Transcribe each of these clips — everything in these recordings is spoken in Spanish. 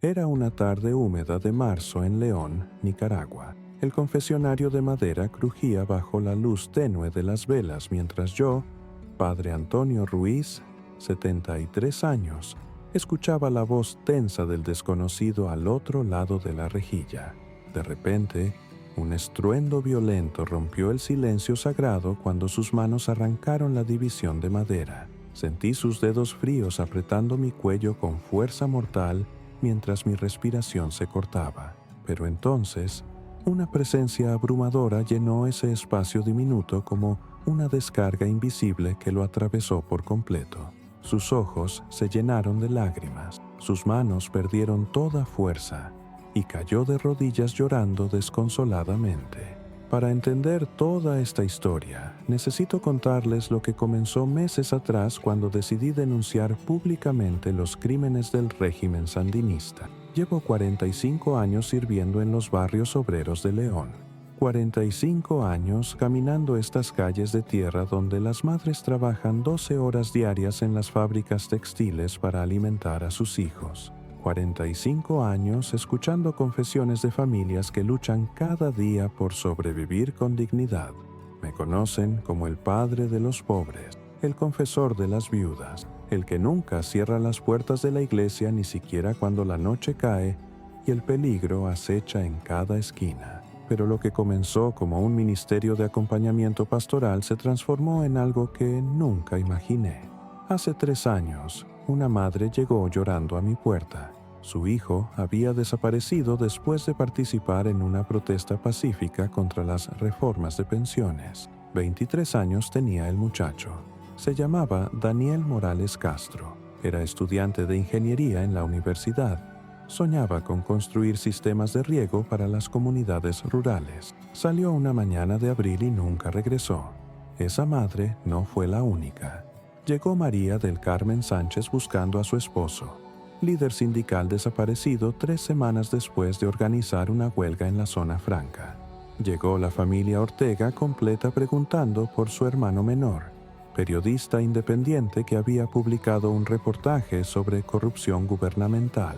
Era una tarde húmeda de marzo en León, Nicaragua. El confesionario de madera crujía bajo la luz tenue de las velas mientras yo, padre Antonio Ruiz, 73 años, escuchaba la voz tensa del desconocido al otro lado de la rejilla. De repente, un estruendo violento rompió el silencio sagrado cuando sus manos arrancaron la división de madera. Sentí sus dedos fríos apretando mi cuello con fuerza mortal mientras mi respiración se cortaba. Pero entonces, una presencia abrumadora llenó ese espacio diminuto como una descarga invisible que lo atravesó por completo. Sus ojos se llenaron de lágrimas, sus manos perdieron toda fuerza y cayó de rodillas llorando desconsoladamente. Para entender toda esta historia, necesito contarles lo que comenzó meses atrás cuando decidí denunciar públicamente los crímenes del régimen sandinista. Llevo 45 años sirviendo en los barrios obreros de León. 45 años caminando estas calles de tierra donde las madres trabajan 12 horas diarias en las fábricas textiles para alimentar a sus hijos. 45 años escuchando confesiones de familias que luchan cada día por sobrevivir con dignidad. Me conocen como el padre de los pobres, el confesor de las viudas, el que nunca cierra las puertas de la iglesia ni siquiera cuando la noche cae y el peligro acecha en cada esquina. Pero lo que comenzó como un ministerio de acompañamiento pastoral se transformó en algo que nunca imaginé. Hace 3 años, una madre llegó llorando a mi puerta. Su hijo había desaparecido después de participar en una protesta pacífica contra las reformas de pensiones. 23 años tenía el muchacho. Se llamaba Daniel Morales Castro. Era estudiante de ingeniería en la universidad. Soñaba con construir sistemas de riego para las comunidades rurales. Salió una mañana de abril y nunca regresó. Esa madre no fue la única. Llegó María del Carmen Sánchez buscando a su esposo, líder sindical desaparecido 3 semanas después de organizar una huelga en la zona franca. Llegó la familia Ortega completa preguntando por su hermano menor, periodista independiente que había publicado un reportaje sobre corrupción gubernamental.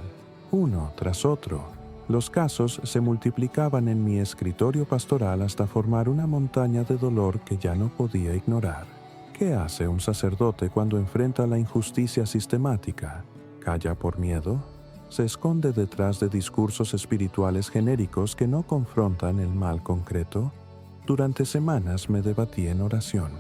Uno tras otro, los casos se multiplicaban en mi escritorio pastoral hasta formar una montaña de dolor que ya no podía ignorar. ¿Qué hace un sacerdote cuando enfrenta la injusticia sistemática? ¿Calla por miedo? ¿Se esconde detrás de discursos espirituales genéricos que no confrontan el mal concreto? Durante semanas me debatí en oración.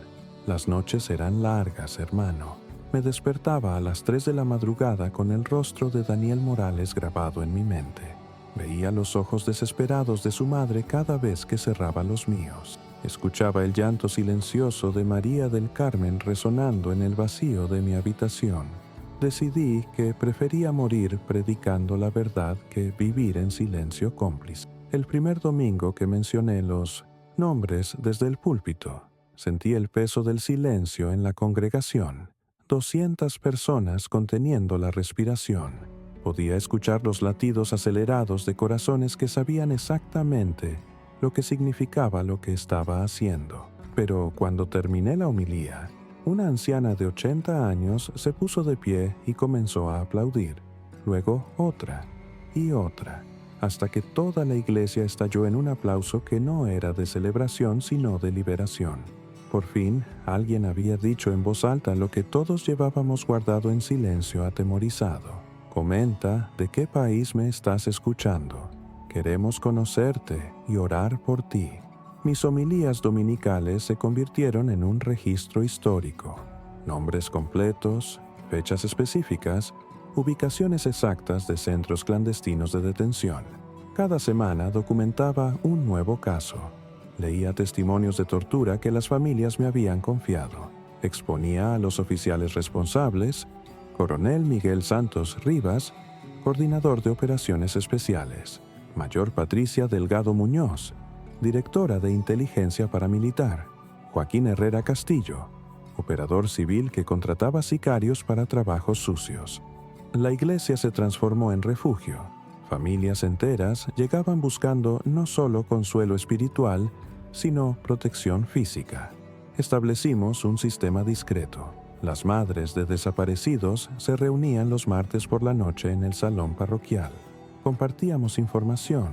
Las noches eran largas, hermano. Me despertaba a las 3 de la madrugada con el rostro de Daniel Morales grabado en mi mente. Veía los ojos desesperados de su madre cada vez que cerraba los míos. Escuchaba el llanto silencioso de María del Carmen resonando en el vacío de mi habitación. Decidí que prefería morir predicando la verdad que vivir en silencio cómplice. El primer domingo que mencioné los nombres desde el púlpito, sentí el peso del silencio en la congregación. 200 personas conteniendo la respiración. Podía escuchar los latidos acelerados de corazones que sabían exactamente lo que significaba lo que estaba haciendo. Pero cuando terminé la homilía, una anciana de 80 años se puso de pie y comenzó a aplaudir. Luego otra y otra, hasta que toda la iglesia estalló en un aplauso que no era de celebración sino de liberación. Por fin, alguien había dicho en voz alta lo que todos llevábamos guardado en silencio atemorizado. Comenta de qué país me estás escuchando. Queremos conocerte y orar por ti. Mis homilías dominicales se convirtieron en un registro histórico. Nombres completos, fechas específicas, ubicaciones exactas de centros clandestinos de detención. Cada semana documentaba un nuevo caso. Leía testimonios de tortura que las familias me habían confiado. Exponía a los oficiales responsables, Coronel Miguel Santos Rivas, coordinador de operaciones especiales, Mayor Patricia Delgado Muñoz, directora de inteligencia paramilitar, Joaquín Herrera Castillo, operador civil que contrataba sicarios para trabajos sucios. La iglesia se transformó en refugio. Familias enteras llegaban buscando no solo consuelo espiritual, sino protección física. Establecimos un sistema discreto. Las madres de desaparecidos se reunían los martes por la noche en el salón parroquial. Compartíamos información,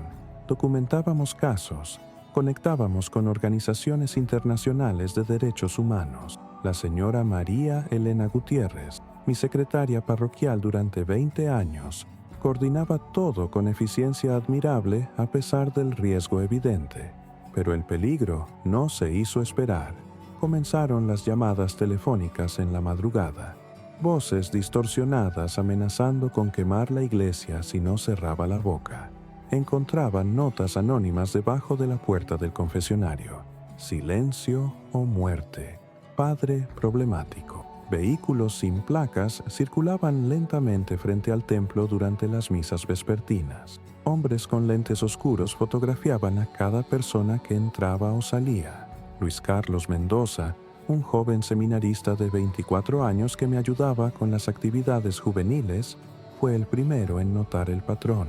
documentábamos casos, conectábamos con organizaciones internacionales de derechos humanos. La señora María Elena Gutiérrez, mi secretaria parroquial durante 20 años, coordinaba todo con eficiencia admirable a pesar del riesgo evidente. Pero el peligro no se hizo esperar. Comenzaron las llamadas telefónicas en la madrugada. Voces distorsionadas amenazando con quemar la iglesia si no cerraba la boca. Encontraban notas anónimas debajo de la puerta del confesionario. Silencio o muerte. Padre problemático. Vehículos sin placas circulaban lentamente frente al templo durante las misas vespertinas. Hombres con lentes oscuros fotografiaban a cada persona que entraba o salía. Luis Carlos Mendoza, un joven seminarista de 24 años que me ayudaba con las actividades juveniles, fue el primero en notar el patrón.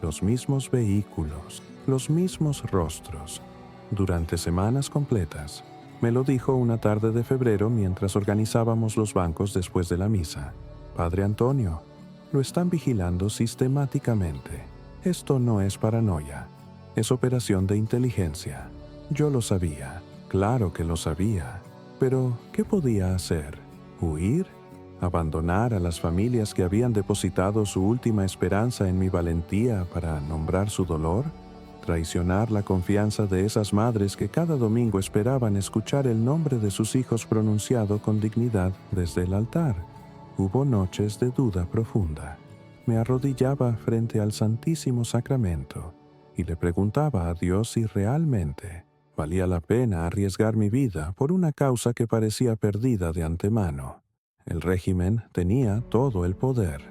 Los mismos vehículos, los mismos rostros, durante semanas completas. Me lo dijo una tarde de febrero mientras organizábamos los bancos después de la misa. Padre Antonio, lo están vigilando sistemáticamente. Esto no es paranoia, es operación de inteligencia. Yo lo sabía, claro que lo sabía. Pero, ¿qué podía hacer? ¿Huir? ¿Abandonar a las familias que habían depositado su última esperanza en mi valentía para nombrar su dolor? ¿Traicionar la confianza de esas madres que cada domingo esperaban escuchar el nombre de sus hijos pronunciado con dignidad desde el altar? Hubo noches de duda profunda. Me arrodillaba frente al Santísimo Sacramento y le preguntaba a Dios si realmente valía la pena arriesgar mi vida por una causa que parecía perdida de antemano. El régimen tenía todo el poder: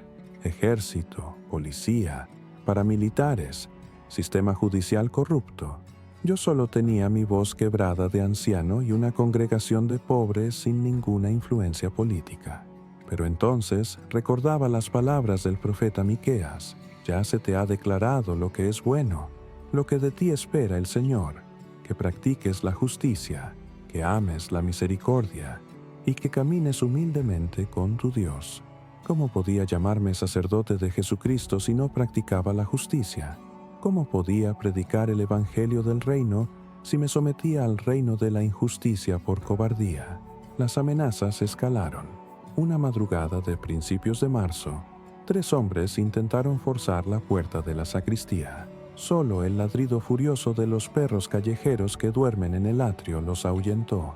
ejército, policía, paramilitares, sistema judicial corrupto. Yo solo tenía mi voz quebrada de anciano y una congregación de pobres sin ninguna influencia política. Pero entonces recordaba las palabras del profeta Miqueas: ya se te ha declarado lo que es bueno, lo que de ti espera el Señor, que practiques la justicia, que ames la misericordia y que camines humildemente con tu Dios. ¿Cómo podía llamarme sacerdote de Jesucristo si no practicaba la justicia? ¿Cómo podía predicar el Evangelio del reino si me sometía al reino de la injusticia por cobardía? Las amenazas escalaron. Una madrugada de principios de marzo, 3 hombres intentaron forzar la puerta de la sacristía. Solo el ladrido furioso de los perros callejeros que duermen en el atrio los ahuyentó.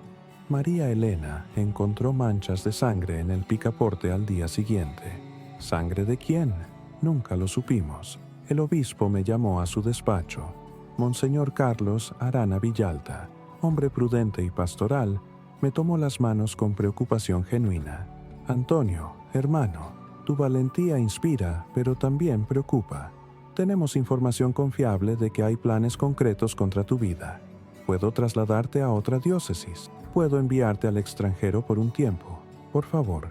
María Elena encontró manchas de sangre en el picaporte al día siguiente. ¿Sangre de quién? Nunca lo supimos. El obispo me llamó a su despacho. Monseñor Carlos Arana Villalta, hombre prudente y pastoral, me tomó las manos con preocupación genuina. Antonio, hermano, tu valentía inspira, pero también preocupa. Tenemos información confiable de que hay planes concretos contra tu vida. Puedo trasladarte a otra diócesis. Puedo enviarte al extranjero por un tiempo. Por favor,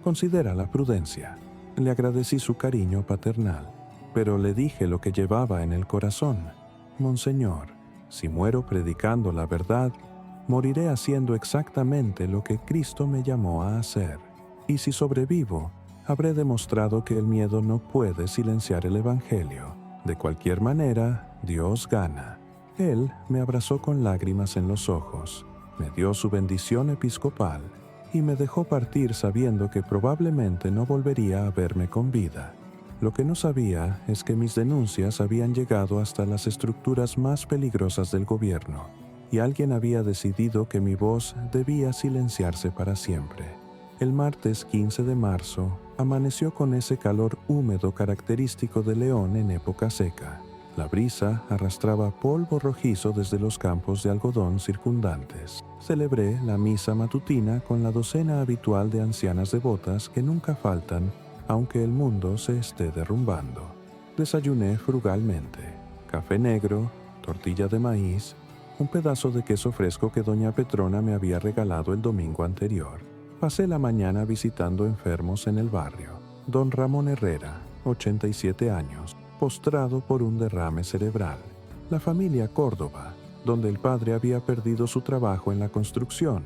considera la prudencia. Le agradecí su cariño paternal, pero le dije lo que llevaba en el corazón. Monseñor, si muero predicando la verdad, moriré haciendo exactamente lo que Cristo me llamó a hacer. Y si sobrevivo, habré demostrado que el miedo no puede silenciar el Evangelio. De cualquier manera, Dios gana. Él me abrazó con lágrimas en los ojos, me dio su bendición episcopal y me dejó partir sabiendo que probablemente no volvería a verme con vida. Lo que no sabía es que mis denuncias habían llegado hasta las estructuras más peligrosas del gobierno y alguien había decidido que mi voz debía silenciarse para siempre. El martes 15 de marzo amaneció con ese calor húmedo característico de León en época seca. La brisa arrastraba polvo rojizo desde los campos de algodón circundantes. Celebré la misa matutina con la docena habitual de ancianas devotas que nunca faltan, aunque el mundo se esté derrumbando. Desayuné frugalmente: café negro, tortilla de maíz, un pedazo de queso fresco que doña Petrona me había regalado el domingo anterior. Pasé la mañana visitando enfermos en el barrio. Don Ramón Herrera, 87 años, postrado por un derrame cerebral. La familia Córdoba, donde el padre había perdido su trabajo en la construcción,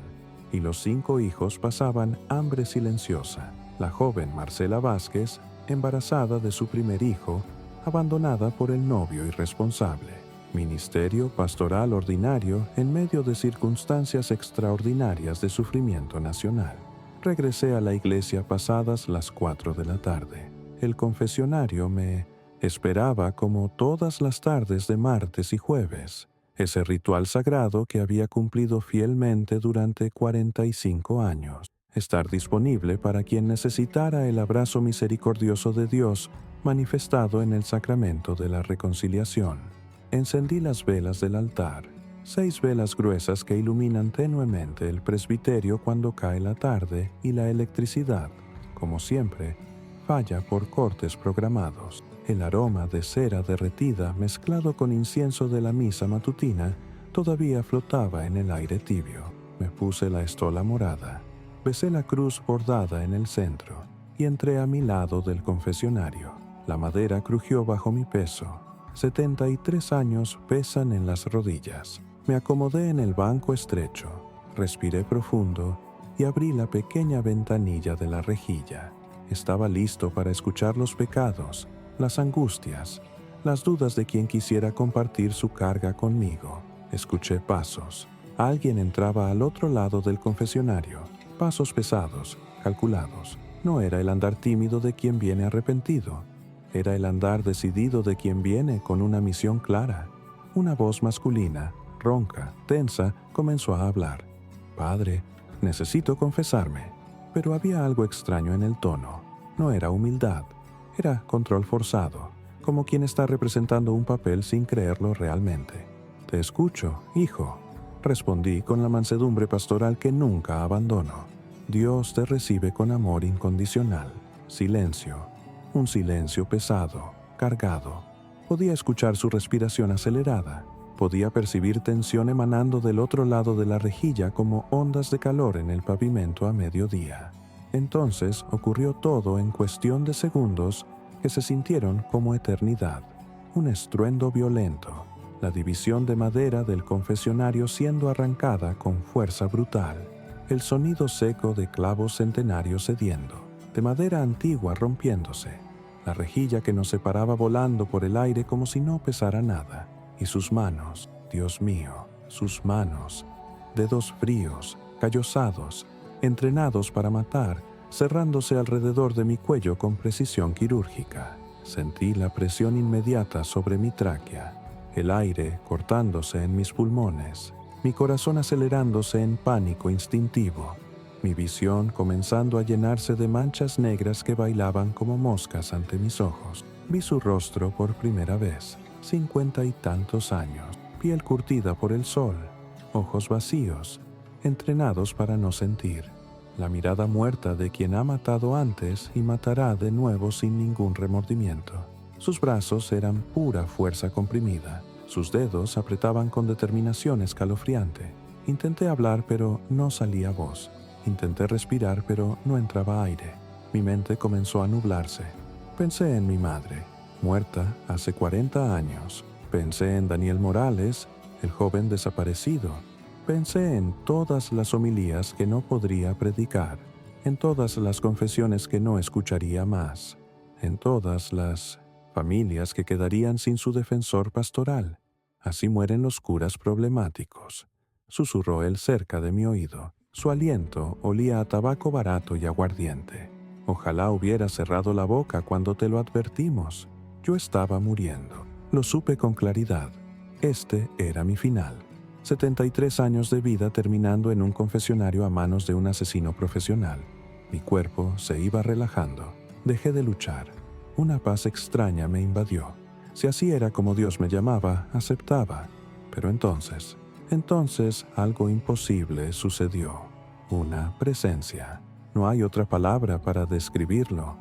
y los 5 hijos pasaban hambre silenciosa. La joven Marcela Vázquez, embarazada de su primer hijo, abandonada por el novio irresponsable. Ministerio pastoral ordinario en medio de circunstancias extraordinarias de sufrimiento nacional. Regresé a la iglesia pasadas las 4 de la tarde. El confesionario me esperaba como todas las tardes de martes y jueves. Ese ritual sagrado que había cumplido fielmente durante 45 años. Estar disponible para quien necesitara el abrazo misericordioso de Dios manifestado en el sacramento de la reconciliación. Encendí las velas del altar, 6 velas gruesas que iluminan tenuemente el presbiterio cuando cae la tarde y la electricidad, como siempre, falla por cortes programados. El aroma de cera derretida mezclado con incienso de la misa matutina todavía flotaba en el aire tibio. Me puse la estola morada, besé la cruz bordada en el centro y entré a mi lado del confesionario. La madera crujió bajo mi peso. 73 años pesan en las rodillas. Me acomodé en el banco estrecho, respiré profundo y abrí la pequeña ventanilla de la rejilla. Estaba listo para escuchar los pecados, las angustias, las dudas de quien quisiera compartir su carga conmigo. Escuché pasos. Alguien entraba al otro lado del confesionario. Pasos pesados, calculados. No era el andar tímido de quien viene arrepentido. Era el andar decidido de quien viene con una misión clara. Una voz masculina, ronca, tensa, comenzó a hablar. «Padre, necesito confesarme». Pero había algo extraño en el tono. No era humildad, era control forzado, como quien está representando un papel sin creerlo realmente. «Te escucho, hijo», respondí con la mansedumbre pastoral que nunca abandono. «Dios te recibe con amor incondicional». Silencio. Un silencio pesado, cargado. Podía escuchar su respiración acelerada. Podía percibir tensión emanando del otro lado de la rejilla como ondas de calor en el pavimento a mediodía. Entonces ocurrió todo en cuestión de segundos que se sintieron como eternidad. Un estruendo violento. La división de madera del confesionario siendo arrancada con fuerza brutal. El sonido seco de clavos centenarios cediendo. De madera antigua rompiéndose, la rejilla que nos separaba volando por el aire como si no pesara nada, y sus manos, Dios mío, sus manos, dedos fríos, callosados, entrenados para matar, cerrándose alrededor de mi cuello con precisión quirúrgica. Sentí la presión inmediata sobre mi tráquea, el aire cortándose en mis pulmones, mi corazón acelerándose en pánico instintivo. Mi visión comenzando a llenarse de manchas negras que bailaban como moscas ante mis ojos. Vi su rostro por primera vez, 50 y tantos años, piel curtida por el sol, ojos vacíos, entrenados para no sentir. La mirada muerta de quien ha matado antes y matará de nuevo sin ningún remordimiento. Sus brazos eran pura fuerza comprimida. Sus dedos apretaban con determinación escalofriante. Intenté hablar, pero no salía voz. Intenté respirar, pero no entraba aire. Mi mente comenzó a nublarse. Pensé en mi madre, muerta hace 40 años. Pensé en Daniel Morales, el joven desaparecido. Pensé en todas las homilías que no podría predicar, en todas las confesiones que no escucharía más, en todas las familias que quedarían sin su defensor pastoral. Así mueren los curas problemáticos, susurró él cerca de mi oído. Su aliento olía a tabaco barato y aguardiente. Ojalá hubiera cerrado la boca cuando te lo advertimos. Yo estaba muriendo. Lo supe con claridad. Este era mi final. 73 años de vida terminando en un confesionario a manos de un asesino profesional. Mi cuerpo se iba relajando. Dejé de luchar. Una paz extraña me invadió. Si así era como Dios me llamaba, aceptaba. Pero entonces algo imposible sucedió. Una presencia. No hay otra palabra para describirlo.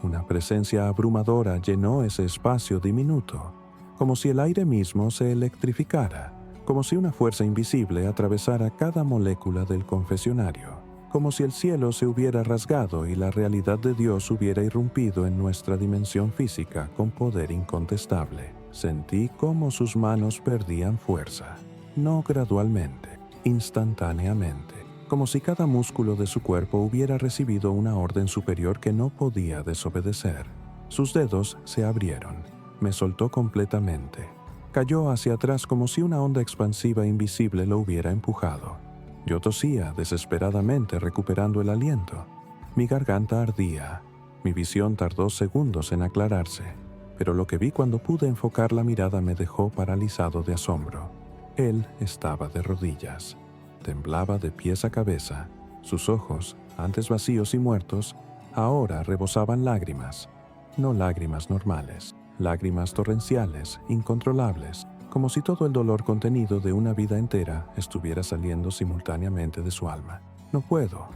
Una presencia abrumadora llenó ese espacio diminuto, como si el aire mismo se electrificara, como si una fuerza invisible atravesara cada molécula del confesionario, como si el cielo se hubiera rasgado y la realidad de Dios hubiera irrumpido en nuestra dimensión física con poder incontestable. Sentí cómo sus manos perdían fuerza. No gradualmente, instantáneamente, como si cada músculo de su cuerpo hubiera recibido una orden superior que no podía desobedecer. Sus dedos se abrieron. Me soltó completamente. Cayó hacia atrás como si una onda expansiva invisible lo hubiera empujado. Yo tosía desesperadamente recuperando el aliento. Mi garganta ardía. Mi visión tardó segundos en aclararse, pero lo que vi cuando pude enfocar la mirada me dejó paralizado de asombro. Él estaba de rodillas. Temblaba de pies a cabeza. Sus ojos, antes vacíos y muertos, ahora rebosaban lágrimas. No lágrimas normales, lágrimas torrenciales, incontrolables, como si todo el dolor contenido de una vida entera estuviera saliendo simultáneamente de su alma. No puedo,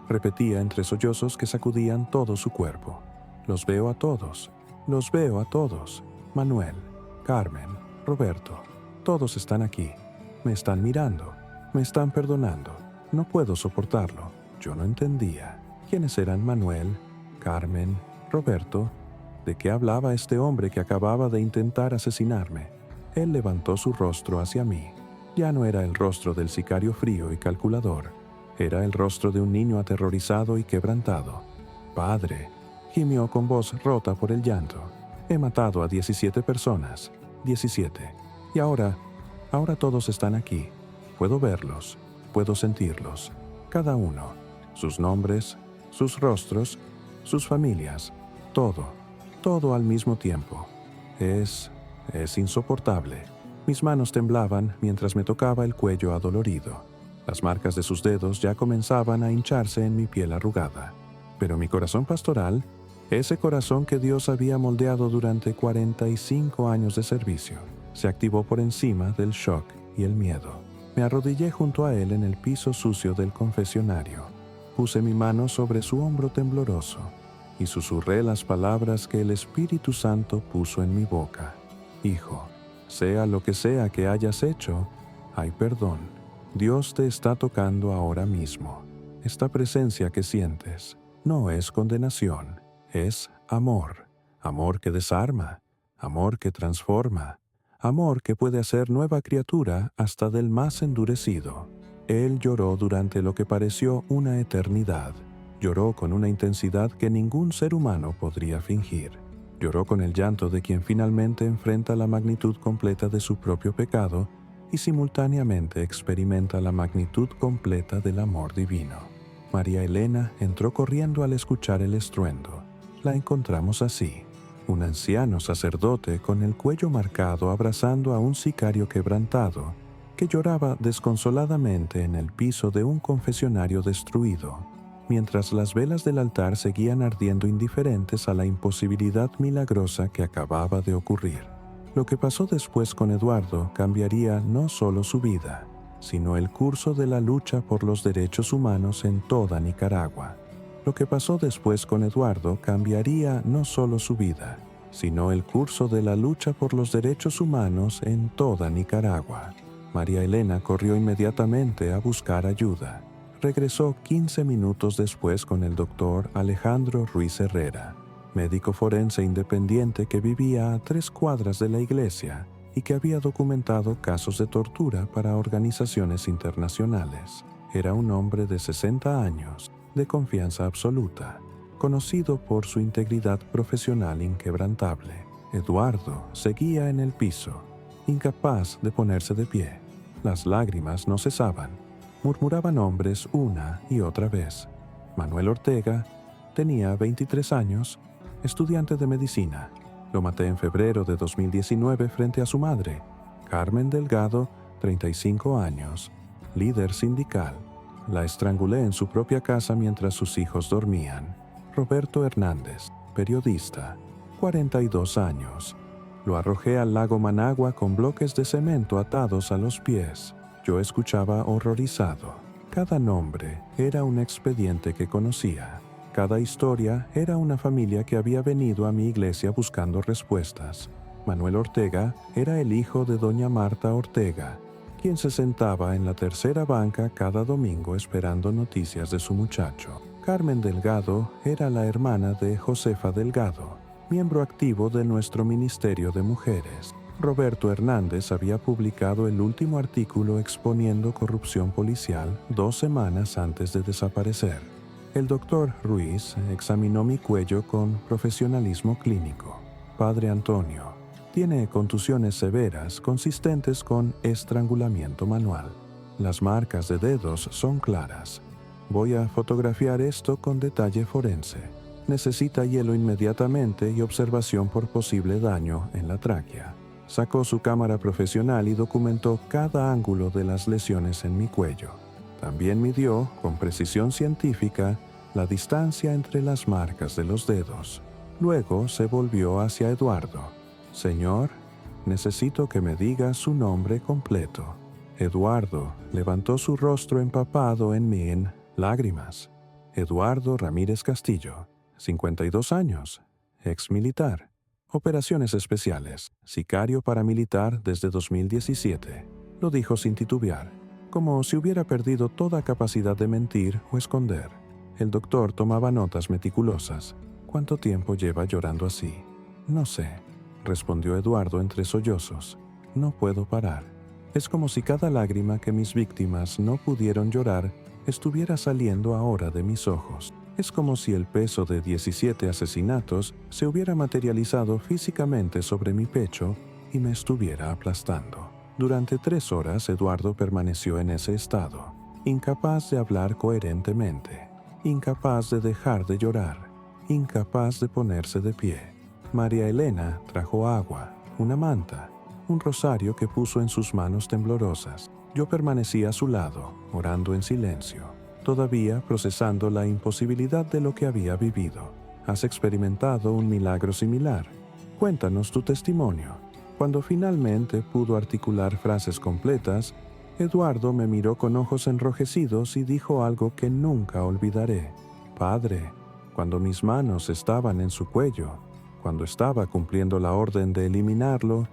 repetía entre sollozos que sacudían todo su cuerpo. Los veo a todos, Manuel, Carmen, Roberto, todos están aquí. Me están mirando, me están perdonando. No puedo soportarlo. Yo no entendía. ¿Quiénes eran Manuel, Carmen, Roberto? ¿De qué hablaba este hombre que acababa de intentar asesinarme? Él levantó su rostro hacia mí. Ya no era el rostro del sicario frío y calculador. Era el rostro de un niño aterrorizado y quebrantado. Padre, gimió con voz rota por el llanto. He matado a 17 personas. 17. Y ahora todos están aquí. Puedo verlos, puedo sentirlos. Cada uno. Sus nombres, sus rostros, sus familias. Todo al mismo tiempo. Es insoportable. Mis manos temblaban mientras me tocaba el cuello adolorido. Las marcas de sus dedos ya comenzaban a hincharse en mi piel arrugada. Pero mi corazón pastoral, ese corazón que Dios había moldeado durante 45 años de servicio, se activó por encima del shock y el miedo. Me arrodillé junto a él en el piso sucio del confesionario. Puse mi mano sobre su hombro tembloroso y susurré las palabras que el Espíritu Santo puso en mi boca. Hijo, sea lo que sea que hayas hecho, hay perdón. Dios te está tocando ahora mismo. Esta presencia que sientes no es condenación, es amor. Amor que desarma, amor que transforma, amor que puede hacer nueva criatura hasta del más endurecido. Él lloró durante lo que pareció una eternidad. Lloró con una intensidad que ningún ser humano podría fingir. Lloró con el llanto de quien finalmente enfrenta la magnitud completa de su propio pecado y simultáneamente experimenta la magnitud completa del amor divino. María Elena entró corriendo al escuchar el estruendo. La encontramos así, un anciano sacerdote con el cuello marcado abrazando a un sicario quebrantado que lloraba desconsoladamente en el piso de un confesionario destruido, mientras las velas del altar seguían ardiendo indiferentes a la imposibilidad milagrosa que acababa de ocurrir. Lo que pasó después con Eduardo cambiaría no solo su vida, sino el curso de la lucha por los derechos humanos en toda Nicaragua. Lo que pasó después con Eduardo cambiaría no solo su vida, sino el curso de la lucha por los derechos humanos en toda Nicaragua. María Elena corrió inmediatamente a buscar ayuda. Regresó 15 minutos después con el doctor Alejandro Ruiz Herrera, médico forense independiente que vivía a 3 cuadras de la iglesia y que había documentado casos de tortura para organizaciones internacionales. Era un hombre de 60 años, de confianza absoluta, conocido por su integridad profesional inquebrantable. Eduardo seguía en el piso, incapaz de ponerse de pie. Las lágrimas no cesaban. Murmuraba nombres una y otra vez. Manuel Ortega tenía 23 años, estudiante de medicina. Lo maté en febrero de 2019 frente a su madre. Carmen Delgado, 35 años, líder sindical. La estrangulé en su propia casa mientras sus hijos dormían. Roberto Hernández, periodista, 42 años. Lo arrojé al lago Managua con bloques de cemento atados a los pies. Yo escuchaba horrorizado. Cada nombre era un expediente que conocía. Cada historia era una familia que había venido a mi iglesia buscando respuestas. Manuel Ortega era el hijo de doña Marta Ortega, quien se sentaba en la tercera banca cada domingo esperando noticias de su muchacho. Carmen Delgado era la hermana de Josefa Delgado, miembro activo de nuestro Ministerio de Mujeres. Roberto Hernández había publicado el último artículo exponiendo corrupción policial 2 semanas antes de desaparecer. El doctor Ruiz examinó mi cuello con profesionalismo clínico. Padre Antonio. Tiene contusiones severas consistentes con estrangulamiento manual. Las marcas de dedos son claras. Voy a fotografiar esto con detalle forense. Necesita hielo inmediatamente y observación por posible daño en la tráquea. Sacó su cámara profesional y documentó cada ángulo de las lesiones en mi cuello. También midió, con precisión científica, la distancia entre las marcas de los dedos. Luego se volvió hacia Eduardo. Señor, necesito que me diga su nombre completo. Eduardo levantó su rostro empapado en lágrimas. Eduardo Ramírez Castillo, 52 años, ex militar. Operaciones especiales, sicario paramilitar desde 2017. Lo dijo sin titubear, como si hubiera perdido toda capacidad de mentir o esconder. El doctor tomaba notas meticulosas. ¿Cuánto tiempo lleva llorando así? No sé, respondió Eduardo entre sollozos. No puedo parar. Es como si cada lágrima que mis víctimas no pudieron llorar estuviera saliendo ahora de mis ojos. Es como si el peso de 17 asesinatos se hubiera materializado físicamente sobre mi pecho y me estuviera aplastando. Durante 3 horas Eduardo permaneció en ese estado, incapaz de hablar coherentemente, incapaz de dejar de llorar, incapaz de ponerse de pie. María Elena trajo agua, una manta, un rosario que puso en sus manos temblorosas. Yo permanecí a su lado, orando en silencio, todavía procesando la imposibilidad de lo que había vivido. ¿Has experimentado un milagro similar? Cuéntanos tu testimonio. Cuando finalmente pudo articular frases completas, Eduardo me miró con ojos enrojecidos y dijo algo que nunca olvidaré. Padre, cuando mis manos estaban en su cuello, cuando estaba cumpliendo la orden de eliminarlo,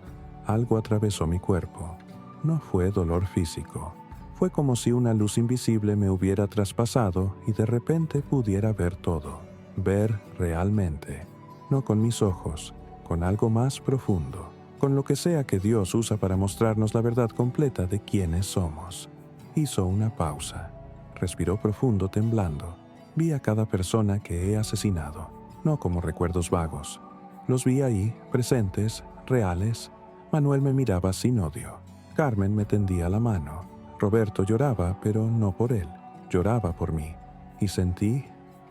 algo atravesó mi cuerpo. No fue dolor físico. Fue como si una luz invisible me hubiera traspasado y de repente pudiera ver todo. Ver realmente. No con mis ojos, con algo más profundo. Con lo que sea que Dios usa para mostrarnos la verdad completa de quiénes somos. Hizo una pausa. Respiró profundo temblando. Vi a cada persona que he asesinado, no como recuerdos vagos. Los vi ahí, presentes, reales. Manuel me miraba sin odio. Carmen me tendía la mano. Roberto lloraba, pero no por él. Lloraba por mí. Y sentí,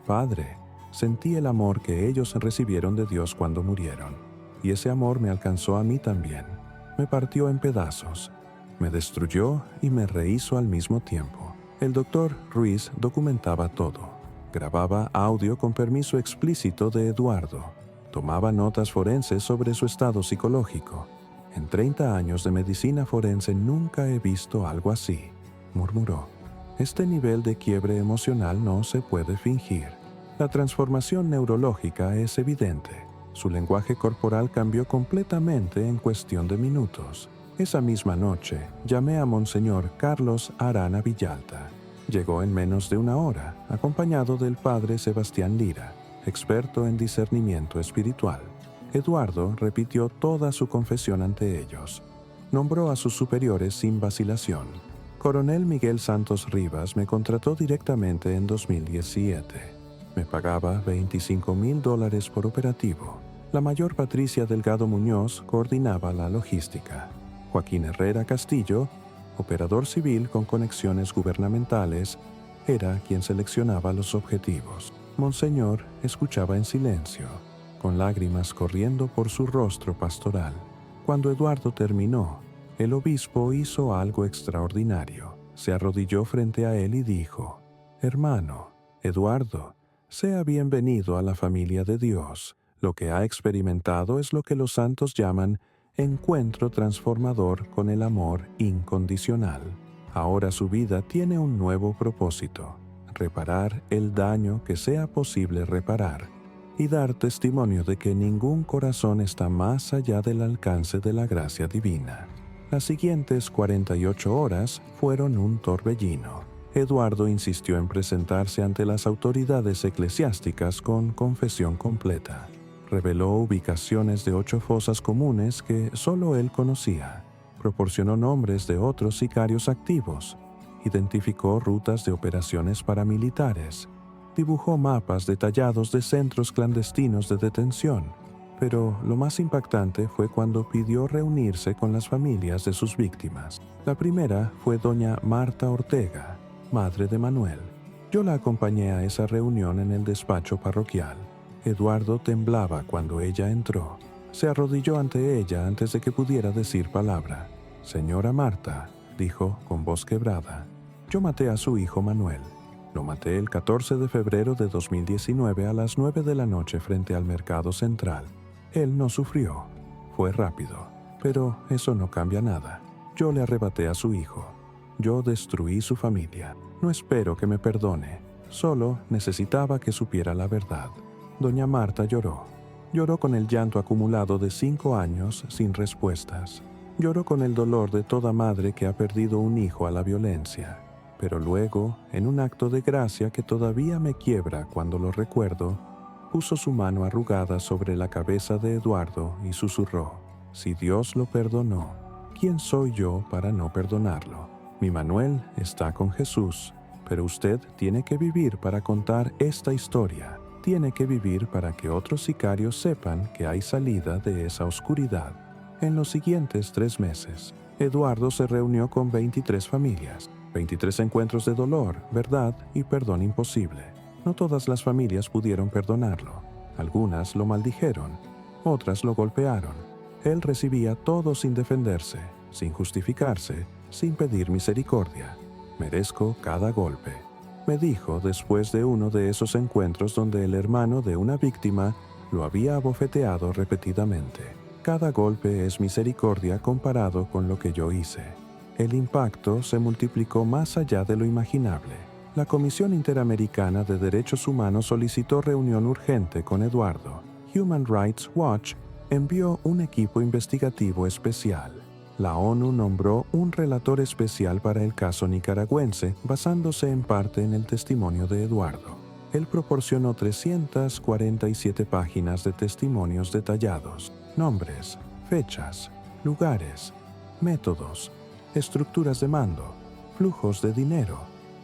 Padre, sentí el amor que ellos recibieron de Dios cuando murieron. Y ese amor me alcanzó a mí también. Me partió en pedazos. Me destruyó y me rehizo al mismo tiempo. El doctor Ruiz documentaba todo. Grababa audio con permiso explícito de Eduardo. Tomaba notas forenses sobre su estado psicológico. En 30 años de medicina forense nunca he visto algo así, murmuró. Este nivel de quiebre emocional no se puede fingir. La transformación neurológica es evidente. Su lenguaje corporal cambió completamente en cuestión de minutos. Esa misma noche, llamé a Monseñor Carlos Arana Villalta. Llegó en menos de 1 hora, acompañado del padre Sebastián Lira, experto en discernimiento espiritual. Eduardo repitió toda su confesión ante ellos. Nombró a sus superiores sin vacilación. Coronel Miguel Santos Rivas me contrató directamente en 2017. Me pagaba $25,000 por operativo. La mayor Patricia Delgado Muñoz coordinaba la logística. Joaquín Herrera Castillo, operador civil con conexiones gubernamentales, era quien seleccionaba los objetivos. Monseñor escuchaba en silencio, con lágrimas corriendo por su rostro pastoral. Cuando Eduardo terminó, el obispo hizo algo extraordinario. Se arrodilló frente a él y dijo: «Hermano, Eduardo, sea bienvenido a la familia de Dios. Lo que ha experimentado es lo que los santos llaman encuentro transformador con el amor incondicional. Ahora su vida tiene un nuevo propósito: reparar el daño que sea posible reparar y dar testimonio de que ningún corazón está más allá del alcance de la gracia divina». Las siguientes 48 horas fueron un torbellino. Eduardo insistió en presentarse ante las autoridades eclesiásticas con confesión completa. Reveló ubicaciones de 8 fosas comunes que solo él conocía. Proporcionó nombres de otros sicarios activos. Identificó rutas de operaciones paramilitares. Dibujó mapas detallados de centros clandestinos de detención. Pero lo más impactante fue cuando pidió reunirse con las familias de sus víctimas. La primera fue doña Marta Ortega, madre de Manuel. Yo la acompañé a esa reunión en el despacho parroquial. Eduardo temblaba cuando ella entró. Se arrodilló ante ella antes de que pudiera decir palabra. «Señora Marta», dijo con voz quebrada, «yo maté a su hijo Manuel. Lo maté el 14 de febrero de 2019 a las 9 de la noche frente al Mercado Central. Él no sufrió. Fue rápido. Pero eso no cambia nada. Yo le arrebaté a su hijo. Yo destruí su familia. No espero que me perdone. Solo necesitaba que supiera la verdad». Doña Marta lloró. Lloró con el llanto acumulado de 5 años sin respuestas. Lloró con el dolor de toda madre que ha perdido un hijo a la violencia. Pero luego, en un acto de gracia que todavía me quiebra cuando lo recuerdo, puso su mano arrugada sobre la cabeza de Eduardo y susurró: «Si Dios lo perdonó, ¿quién soy yo para no perdonarlo? Mi Manuel está con Jesús, pero usted tiene que vivir para contar esta historia. Tiene que vivir para que otros sicarios sepan que hay salida de esa oscuridad». En los siguientes 3 meses, Eduardo se reunió con 23 familias, 23 encuentros de dolor, verdad y perdón imposible. No todas las familias pudieron perdonarlo. Algunas lo maldijeron, otras lo golpearon. Él recibía todo sin defenderse, sin justificarse, sin pedir misericordia. «Merezco cada golpe», me dijo después de uno de esos encuentros donde el hermano de una víctima lo había abofeteado repetidamente. «Cada golpe es misericordia comparado con lo que yo hice». El impacto se multiplicó más allá de lo imaginable. La Comisión Interamericana de Derechos Humanos solicitó reunión urgente con Eduardo. Human Rights Watch envió un equipo investigativo especial. La ONU nombró un relator especial para el caso nicaragüense, basándose en parte en el testimonio de Eduardo. Él proporcionó 347 páginas de testimonios detallados, nombres, fechas, lugares, métodos, estructuras de mando, flujos de dinero,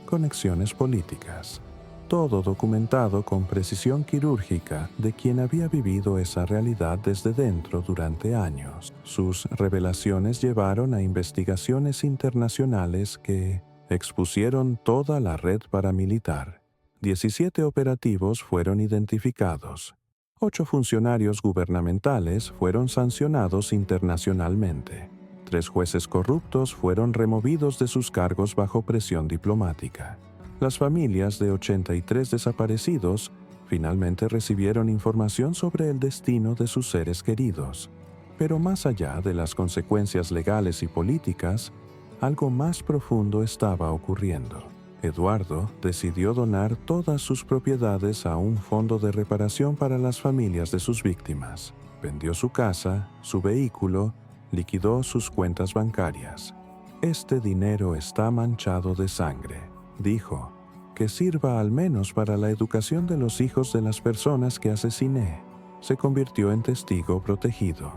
conexiones políticas. Todo documentado con precisión quirúrgica de quien había vivido esa realidad desde dentro durante años. Sus revelaciones llevaron a investigaciones internacionales que expusieron toda la red paramilitar. 17 operativos fueron identificados. 8 funcionarios gubernamentales fueron sancionados internacionalmente. 3 jueces corruptos fueron removidos de sus cargos bajo presión diplomática. Las familias de 83 desaparecidos finalmente recibieron información sobre el destino de sus seres queridos. Pero más allá de las consecuencias legales y políticas, algo más profundo estaba ocurriendo. Eduardo decidió donar todas sus propiedades a un fondo de reparación para las familias de sus víctimas. Vendió su casa, su vehículo, liquidó sus cuentas bancarias. «Este dinero está manchado de sangre», dijo, «que sirva al menos para la educación de los hijos de las personas que asesiné». Se convirtió en testigo protegido,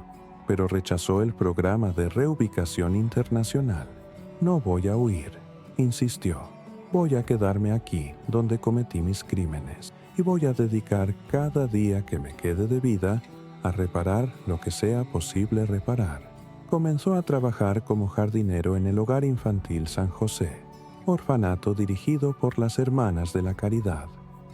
pero rechazó el programa de reubicación internacional. «No voy a huir», insistió. «Voy a quedarme aquí, donde cometí mis crímenes, y voy a dedicar cada día que me quede de vida a reparar lo que sea posible reparar». Comenzó a trabajar como jardinero en el Hogar Infantil San José, orfanato dirigido por las Hermanas de la Caridad.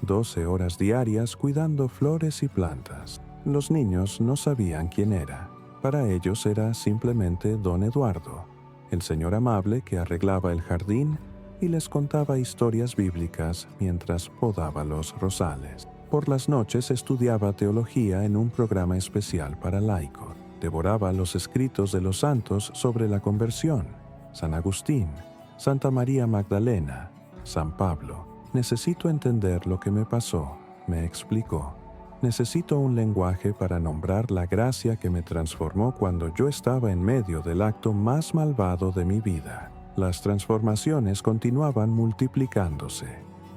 12 horas diarias cuidando flores y plantas. Los niños no sabían quién era. Para ellos era simplemente Don Eduardo, el señor amable que arreglaba el jardín y les contaba historias bíblicas mientras podaba los rosales. Por las noches estudiaba teología en un programa especial para laicos. Devoraba los escritos de los santos sobre la conversión: San Agustín, Santa María Magdalena, San Pablo. «Necesito entender lo que me pasó», me explicó. «Necesito un lenguaje para nombrar la gracia que me transformó cuando yo estaba en medio del acto más malvado de mi vida». Las transformaciones continuaban multiplicándose.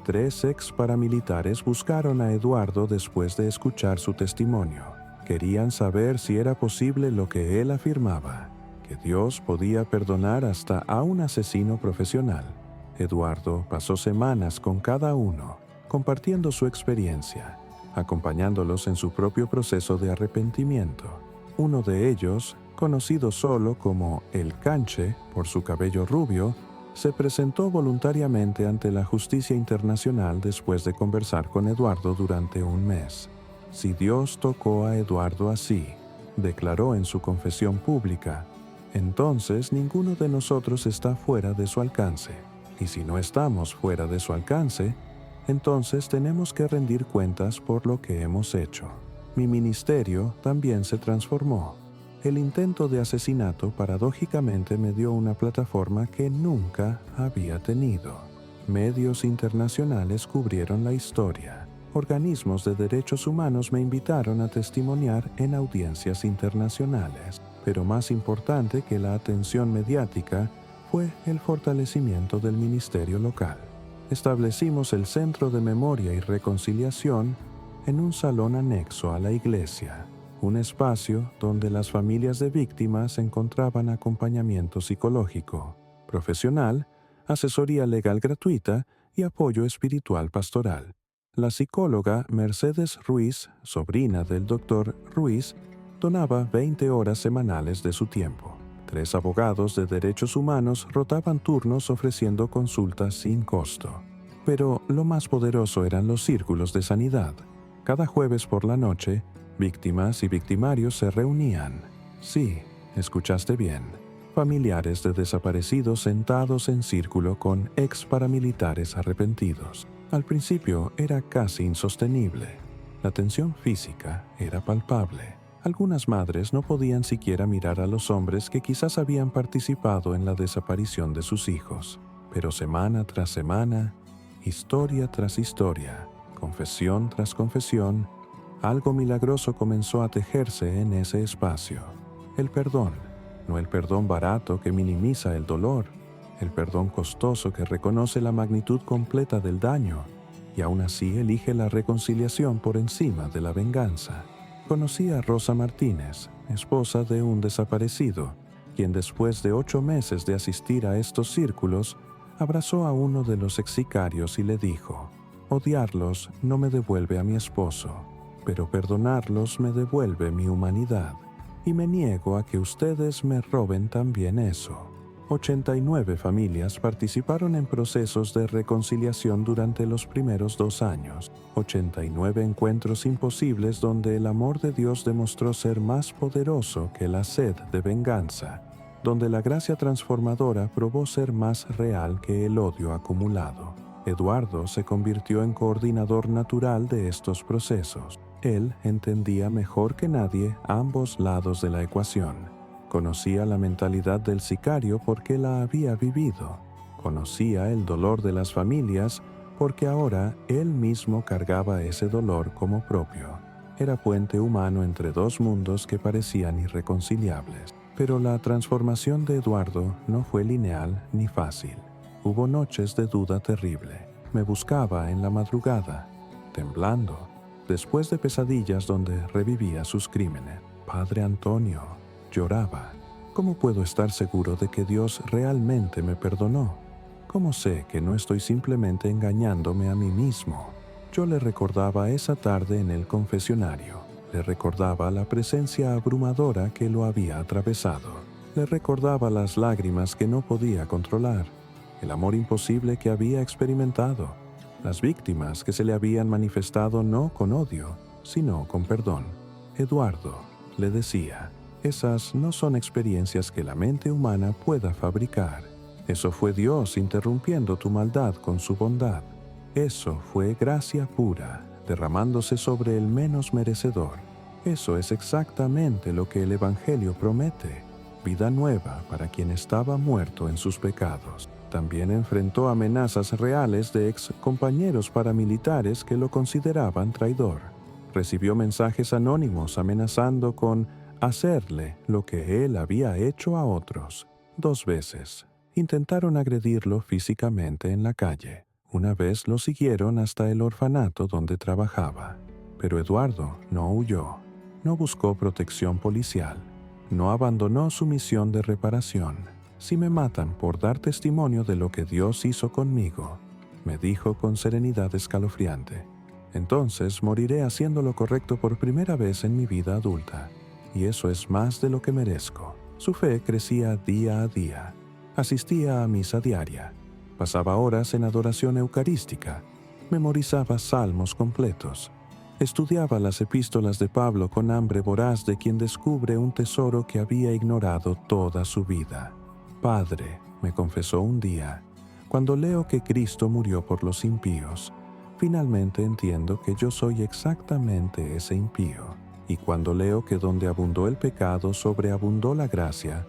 3 ex paramilitares buscaron a Eduardo después de escuchar su testimonio. Querían saber si era posible lo que él afirmaba, que Dios podía perdonar hasta a un asesino profesional. Eduardo pasó semanas con cada uno, compartiendo su experiencia. acompañándolos en su propio proceso de arrepentimiento. Uno de ellos, conocido solo como el Canche por su cabello rubio, se presentó voluntariamente ante la justicia internacional después de conversar con Eduardo durante un mes. Si Dios tocó a Eduardo así, declaró en su confesión pública, entonces ninguno de nosotros está fuera de su alcance. Y si no estamos fuera de su alcance, entonces tenemos que rendir cuentas por lo que hemos hecho. Mi ministerio también se transformó. El intento de asesinato paradójicamente me dio una plataforma que nunca había tenido. Medios internacionales cubrieron la historia. Organismos de derechos humanos me invitaron a testimoniar en audiencias internacionales. Pero más importante que la atención mediática fue el fortalecimiento del ministerio local. Establecimos el Centro de Memoria y Reconciliación en un salón anexo a la iglesia. Un espacio donde las familias de víctimas encontraban acompañamiento psicológico, profesional, asesoría legal gratuita y apoyo espiritual pastoral. La psicóloga Mercedes Ruiz, sobrina del Dr. Ruiz, donaba 20 horas semanales de su tiempo. 3 abogados de derechos humanos rotaban turnos ofreciendo consultas sin costo. Pero lo más poderoso eran los círculos de sanidad. Cada jueves por la noche, víctimas y victimarios se reunían. Sí, escuchaste bien. Familiares de desaparecidos sentados en círculo con ex paramilitares arrepentidos. Al principio era casi insostenible. La tensión física era palpable. Algunas madres no podían siquiera mirar a los hombres que quizás habían participado en la desaparición de sus hijos. Pero semana tras semana, historia tras historia, confesión tras confesión, algo milagroso comenzó a tejerse en ese espacio. El perdón, no el perdón barato que minimiza el dolor, el perdón costoso que reconoce la magnitud completa del daño y aún así elige la reconciliación por encima de la venganza. Conocí a Rosa Martínez, esposa de un desaparecido, quien después de 8 meses de asistir a estos círculos, abrazó a uno de los exsicarios y le dijo, «Odiarlos no me devuelve a mi esposo, pero perdonarlos me devuelve mi humanidad, y me niego a que ustedes me roben también eso». 89 familias participaron en procesos de reconciliación durante los primeros 2 años. 89 encuentros imposibles donde el amor de Dios demostró ser más poderoso que la sed de venganza, donde la gracia transformadora probó ser más real que el odio acumulado. Eduardo se convirtió en coordinador natural de estos procesos. Él entendía mejor que nadie ambos lados de la ecuación. Conocía la mentalidad del sicario porque la había vivido. Conocía el dolor de las familias porque ahora él mismo cargaba ese dolor como propio. Era puente humano entre 2 mundos que parecían irreconciliables. Pero la transformación de Eduardo no fue lineal ni fácil. Hubo noches de duda terrible. Me buscaba en la madrugada, temblando, después de pesadillas donde revivía sus crímenes. Padre Antonio, lloraba. ¿Cómo puedo estar seguro de que Dios realmente me perdonó? ¿Cómo sé que no estoy simplemente engañándome a mí mismo? Yo le recordaba esa tarde en el confesionario. Le recordaba la presencia abrumadora que lo había atravesado. Le recordaba las lágrimas que no podía controlar, el amor imposible que había experimentado, las víctimas que se le habían manifestado no con odio, sino con perdón. Eduardo, le decía, esas no son experiencias que la mente humana pueda fabricar. Eso fue Dios interrumpiendo tu maldad con su bondad. Eso fue gracia pura, derramándose sobre el menos merecedor. Eso es exactamente lo que el Evangelio promete, vida nueva para quien estaba muerto en sus pecados. También enfrentó amenazas reales de ex compañeros paramilitares que lo consideraban traidor. Recibió mensajes anónimos amenazando con hacerle lo que él había hecho a otros. 2 veces. Intentaron agredirlo físicamente en la calle. Una vez lo siguieron hasta el orfanato donde trabajaba. Pero Eduardo no huyó. No buscó protección policial. No abandonó su misión de reparación. Si me matan por dar testimonio de lo que Dios hizo conmigo, me dijo con serenidad escalofriante, Entonces moriré haciendo lo correcto por primera vez en mi vida adulta, y eso es más de lo que merezco. Su fe crecía día a día. Asistía a misa diaria. Pasaba horas en adoración eucarística. Memorizaba salmos completos. Estudiaba las epístolas de Pablo con hambre voraz de quien descubre un tesoro que había ignorado toda su vida. Padre, me confesó un día, cuando leo que Cristo murió por los impíos, finalmente entiendo que yo soy exactamente ese impío. Y cuando leo que donde abundó el pecado, sobreabundó la gracia,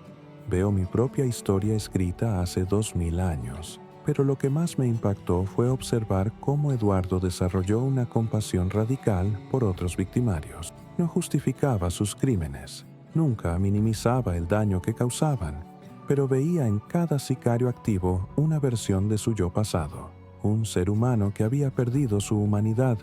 veo mi propia historia escrita hace 2000 años. Pero lo que más me impactó fue observar cómo Eduardo desarrolló una compasión radical por otros victimarios. No justificaba sus crímenes, nunca minimizaba el daño que causaban, pero veía en cada sicario activo una versión de su yo pasado, un ser humano que había perdido su humanidad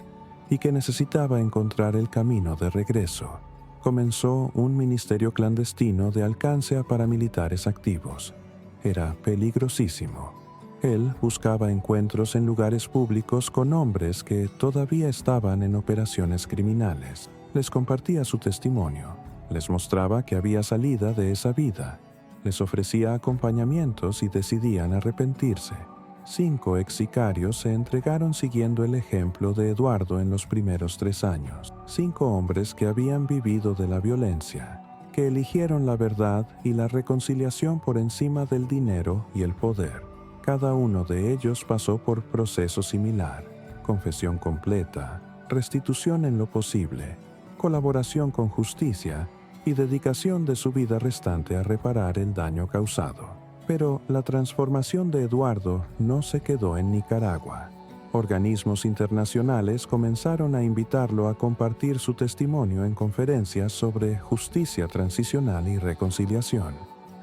y que necesitaba encontrar el camino de regreso. Comenzó un ministerio clandestino de alcance a paramilitares activos. Era peligrosísimo. Él buscaba encuentros en lugares públicos con hombres que todavía estaban en operaciones criminales. Les compartía su testimonio, les mostraba que había salida de esa vida, les ofrecía acompañamientos y decidían arrepentirse. 5 ex sicarios se entregaron siguiendo el ejemplo de Eduardo en los primeros 3 años. 5 hombres que habían vivido de la violencia, que eligieron la verdad y la reconciliación por encima del dinero y el poder. Cada uno de ellos pasó por proceso similar: confesión completa, restitución en lo posible, colaboración con justicia y dedicación de su vida restante a reparar el daño causado. Pero la transformación de Eduardo no se quedó en Nicaragua. Organismos internacionales comenzaron a invitarlo a compartir su testimonio en conferencias sobre justicia transicional y reconciliación.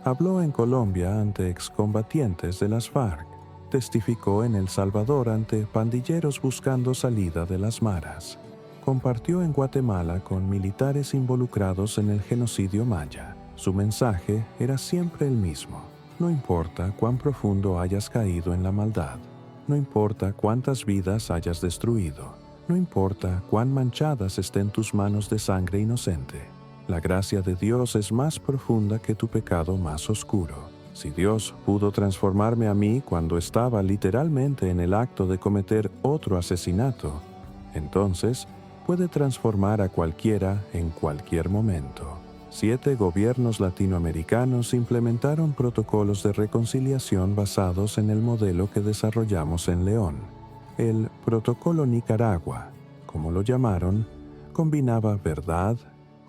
Habló en Colombia ante excombatientes de las FARC. Testificó en El Salvador ante pandilleros buscando salida de las maras. Compartió en Guatemala con militares involucrados en el genocidio maya. Su mensaje era siempre el mismo: no importa cuán profundo hayas caído en la maldad, no importa cuántas vidas hayas destruido, no importa cuán manchadas estén tus manos de sangre inocente, la gracia de Dios es más profunda que tu pecado más oscuro. Si Dios pudo transformarme a mí cuando estaba literalmente en el acto de cometer otro asesinato, entonces puede transformar a cualquiera en cualquier momento. 7 gobiernos latinoamericanos implementaron protocolos de reconciliación basados en el modelo que desarrollamos en León. El Protocolo Nicaragua, como lo llamaron, combinaba verdad,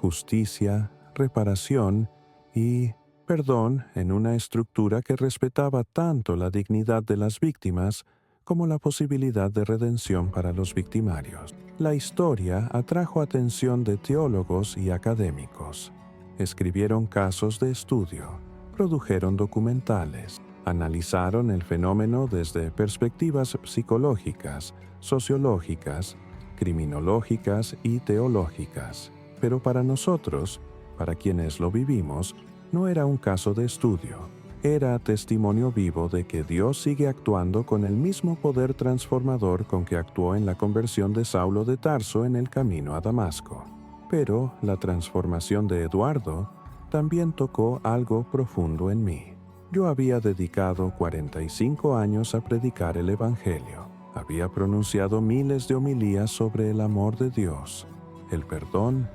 justicia, reparación y perdón en una estructura que respetaba tanto la dignidad de las víctimas como la posibilidad de redención para los victimarios. La historia atrajo atención de teólogos y académicos. Escribieron casos de estudio, produjeron documentales, analizaron el fenómeno desde perspectivas psicológicas, sociológicas, criminológicas y teológicas. Pero para nosotros, para quienes lo vivimos, no era un caso de estudio. Era testimonio vivo de que Dios sigue actuando con el mismo poder transformador con que actuó en la conversión de Saulo de Tarso en el camino a Damasco. Pero la transformación de Eduardo también tocó algo profundo en mí. Yo había dedicado 45 años a predicar el Evangelio. Había pronunciado miles de homilías sobre el amor de Dios, el perdón,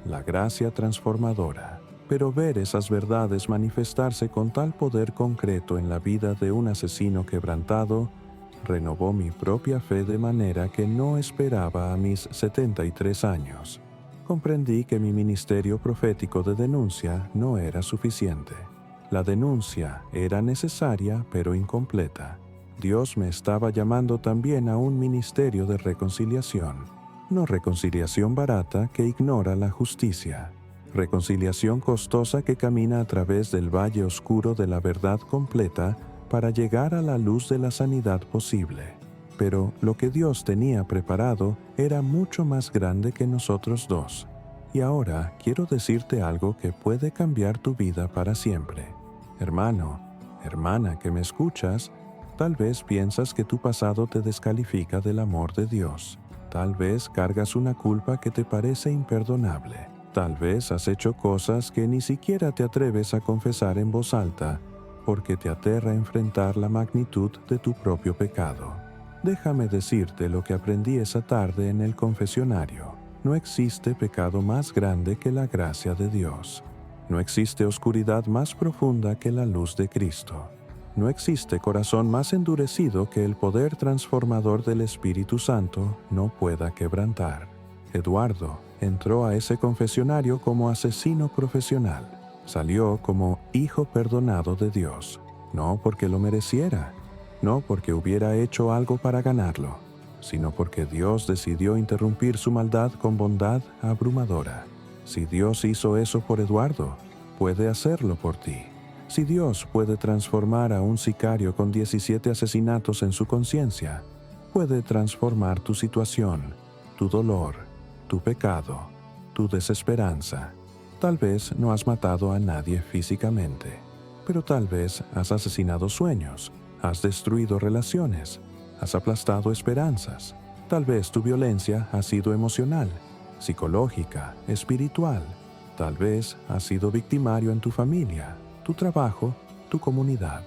la gracia transformadora. Pero ver esas verdades manifestarse con tal poder concreto en la vida de un asesino quebrantado renovó mi propia fe de manera que no esperaba a mis 73 años. Comprendí que mi ministerio profético de denuncia no era suficiente. La denuncia era necesaria pero incompleta. Dios me estaba llamando también a un ministerio de reconciliación. No reconciliación barata que ignora la justicia. Reconciliación costosa que camina a través del valle oscuro de la verdad completa para llegar a la luz de la sanidad posible. Pero lo que Dios tenía preparado era mucho más grande que nosotros dos. Y ahora quiero decirte algo que puede cambiar tu vida para siempre. Hermano, hermana que me escuchas, tal vez piensas que tu pasado te descalifica del amor de Dios. Tal vez cargas una culpa que te parece imperdonable. Tal vez has hecho cosas que ni siquiera te atreves a confesar en voz alta porque te aterra enfrentar la magnitud de tu propio pecado. Déjame decirte lo que aprendí esa tarde en el confesionario. No existe pecado más grande que la gracia de Dios. No existe oscuridad más profunda que la luz de Cristo. No existe corazón más endurecido que el poder transformador del Espíritu Santo no pueda quebrantar. Eduardo entró a ese confesionario como asesino profesional. Salió como hijo perdonado de Dios, no porque lo mereciera, no porque hubiera hecho algo para ganarlo, sino porque Dios decidió interrumpir su maldad con bondad abrumadora. Si Dios hizo eso por Eduardo, puede hacerlo por ti. Si Dios puede transformar a un sicario con 17 asesinatos en su conciencia, puede transformar tu situación, tu dolor, tu pecado, tu desesperanza. Tal vez no has matado a nadie físicamente, pero tal vez has asesinado sueños, has destruido relaciones, has aplastado esperanzas. Tal vez tu violencia ha sido emocional, psicológica, espiritual. Tal vez has sido victimario en tu familia, tu trabajo, tu comunidad.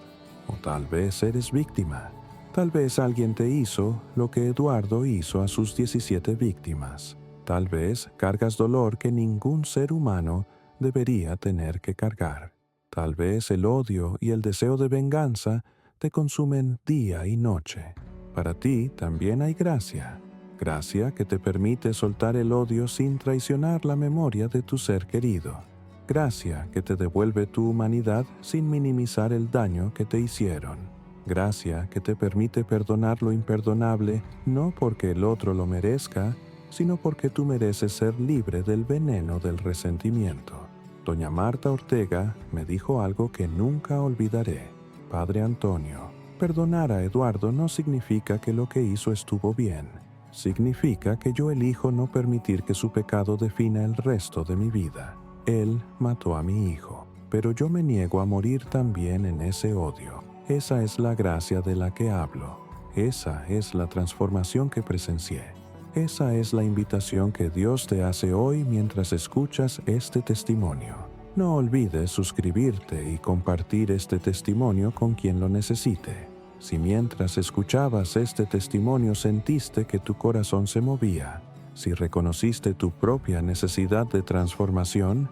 O tal vez eres víctima. Tal vez alguien te hizo lo que Eduardo hizo a sus 17 víctimas. Tal vez cargas dolor que ningún ser humano debería tener que cargar. Tal vez el odio y el deseo de venganza te consumen día y noche. Para ti también hay gracia. Gracia que te permite soltar el odio sin traicionar la memoria de tu ser querido. Gracia que te devuelve tu humanidad sin minimizar el daño que te hicieron. Gracia que te permite perdonar lo imperdonable no porque el otro lo merezca, sino porque tú mereces ser libre del veneno del resentimiento. Doña Marta Ortega me dijo algo que nunca olvidaré. Padre Antonio, perdonar a Eduardo no significa que lo que hizo estuvo bien. Significa que yo elijo no permitir que su pecado defina el resto de mi vida. Él mató a mi hijo, pero yo me niego a morir también en ese odio. Esa es la gracia de la que hablo. Esa es la transformación que presencié. Esa es la invitación que Dios te hace hoy mientras escuchas este testimonio. No olvides suscribirte y compartir este testimonio con quien lo necesite. Si mientras escuchabas este testimonio sentiste que tu corazón se movía, si reconociste tu propia necesidad de transformación,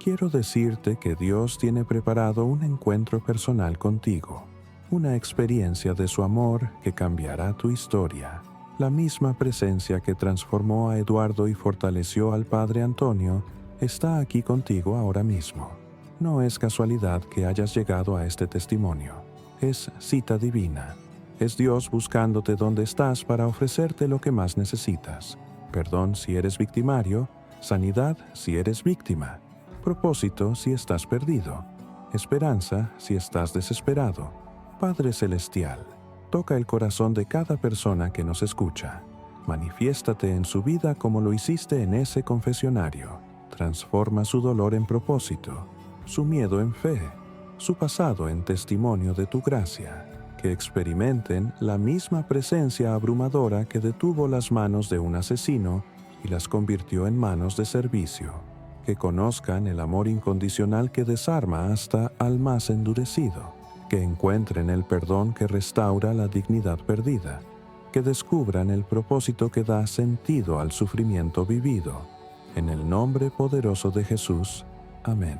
quiero decirte que Dios tiene preparado un encuentro personal contigo, una experiencia de su amor que cambiará tu historia. La misma presencia que transformó a Eduardo y fortaleció al Padre Antonio está aquí contigo ahora mismo. No es casualidad que hayas llegado a este testimonio. Es cita divina. Es Dios buscándote donde estás para ofrecerte lo que más necesitas. Perdón si eres victimario, sanidad si eres víctima, propósito si estás perdido, esperanza si estás desesperado. Padre Celestial, toca el corazón de cada persona que nos escucha. Manifiéstate en su vida como lo hiciste en ese confesionario. Transforma su dolor en propósito, su miedo en fe, su pasado en testimonio de tu gracia. Que experimenten la misma presencia abrumadora que detuvo las manos de un asesino y las convirtió en manos de servicio. Que conozcan el amor incondicional que desarma hasta al más endurecido. Que encuentren el perdón que restaura la dignidad perdida, que descubran el propósito que da sentido al sufrimiento vivido. En el nombre poderoso de Jesús. Amén.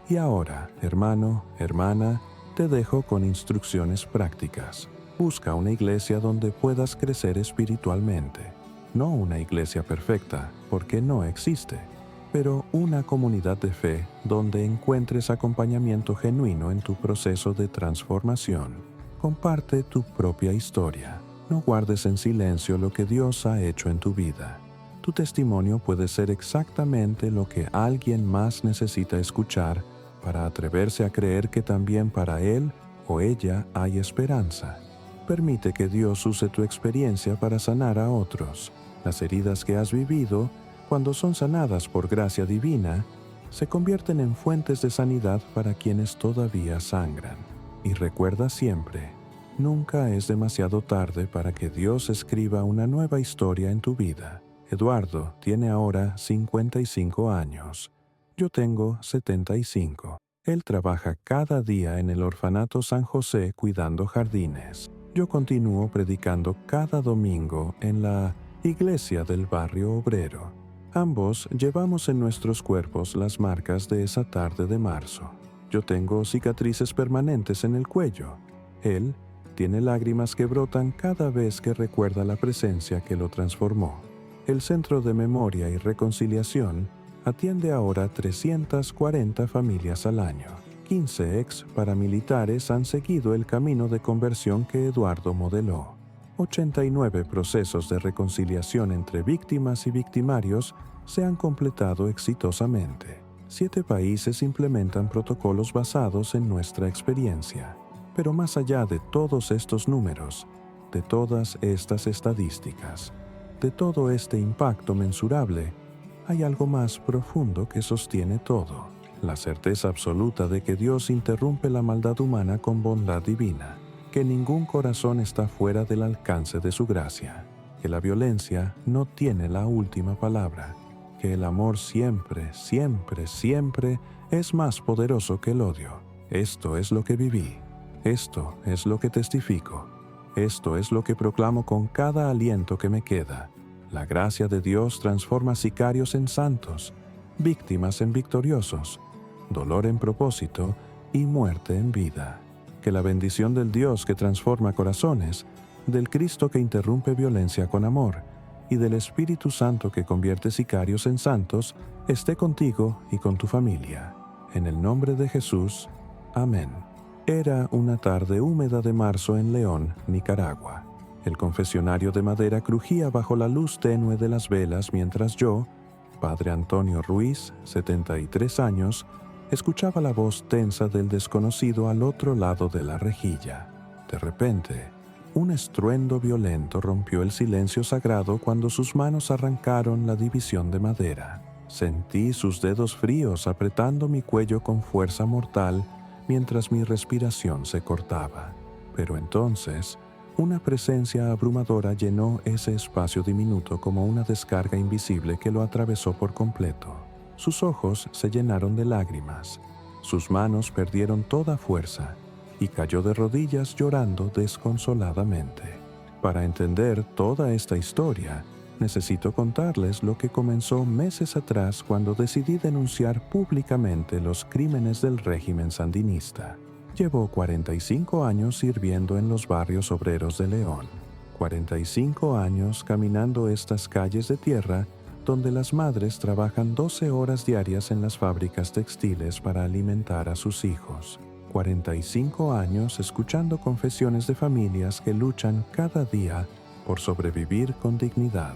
Y ahora, hermano, hermana, te dejo con instrucciones prácticas. Busca una iglesia donde puedas crecer espiritualmente. No una iglesia perfecta, porque no existe, pero una comunidad de fe donde encuentres acompañamiento genuino en tu proceso de transformación. Comparte tu propia historia. No guardes en silencio lo que Dios ha hecho en tu vida. Tu testimonio puede ser exactamente lo que alguien más necesita escuchar para atreverse a creer que también para él o ella hay esperanza. Permite que Dios use tu experiencia para sanar a otros. Las heridas que has vivido, cuando son sanadas por gracia divina, se convierten en fuentes de sanidad para quienes todavía sangran. Y recuerda siempre, Nunca es demasiado tarde para que Dios escriba una nueva historia en tu vida. Eduardo tiene ahora 55 años. Yo tengo 75. Él trabaja cada día en el orfanato San José cuidando jardines. Yo continúo predicando cada domingo en la iglesia del barrio obrero. Ambos llevamos en nuestros cuerpos las marcas de esa tarde de marzo. Yo tengo cicatrices permanentes en el cuello. Él tiene lágrimas que brotan cada vez que recuerda la presencia que lo transformó. El Centro de Memoria y Reconciliación atiende ahora 340 familias al año. 15 ex paramilitares han seguido el camino de conversión que Eduardo modeló. 89 procesos de reconciliación entre víctimas y victimarios se han completado exitosamente. 7 países implementan protocolos basados en nuestra experiencia. Pero más allá de todos estos números, de todas estas estadísticas, de todo este impacto mensurable, hay algo más profundo que sostiene todo: la certeza absoluta de que Dios interrumpe la maldad humana con bondad divina, que ningún corazón está fuera del alcance de su gracia, que la violencia no tiene la última palabra, que el amor siempre, siempre, siempre es más poderoso que el odio. Esto es lo que viví. Esto es lo que testifico. Esto es lo que proclamo con cada aliento que me queda. La gracia de Dios transforma sicarios en santos, víctimas en victoriosos, dolor en propósito y muerte en vida. Que la bendición del Dios que transforma corazones, del Cristo que interrumpe violencia con amor y del Espíritu Santo que convierte sicarios en santos esté contigo y con tu familia. En el nombre de Jesús. Amén. Era una tarde húmeda de marzo en León, Nicaragua. El confesionario de madera crujía bajo la luz tenue de las velas mientras yo, Padre Antonio Ruiz, 73 años, escuchaba la voz tensa del desconocido al otro lado de la rejilla. De repente, un estruendo violento rompió el silencio sagrado cuando sus manos arrancaron la división de madera. Sentí sus dedos fríos apretando mi cuello con fuerza mortal mientras mi respiración se cortaba. Pero entonces, una presencia abrumadora llenó ese espacio diminuto como una descarga invisible que lo atravesó por completo. Sus ojos se llenaron de lágrimas, sus manos perdieron toda fuerza y cayó de rodillas llorando desconsoladamente. Para entender toda esta historia, necesito contarles lo que comenzó meses atrás cuando decidí denunciar públicamente los crímenes del régimen sandinista. Llevo 45 años sirviendo en los barrios obreros de León. 45 años caminando estas calles de tierra donde las madres trabajan 12 horas diarias en las fábricas textiles para alimentar a sus hijos. 45 años escuchando confesiones de familias que luchan cada día por sobrevivir con dignidad.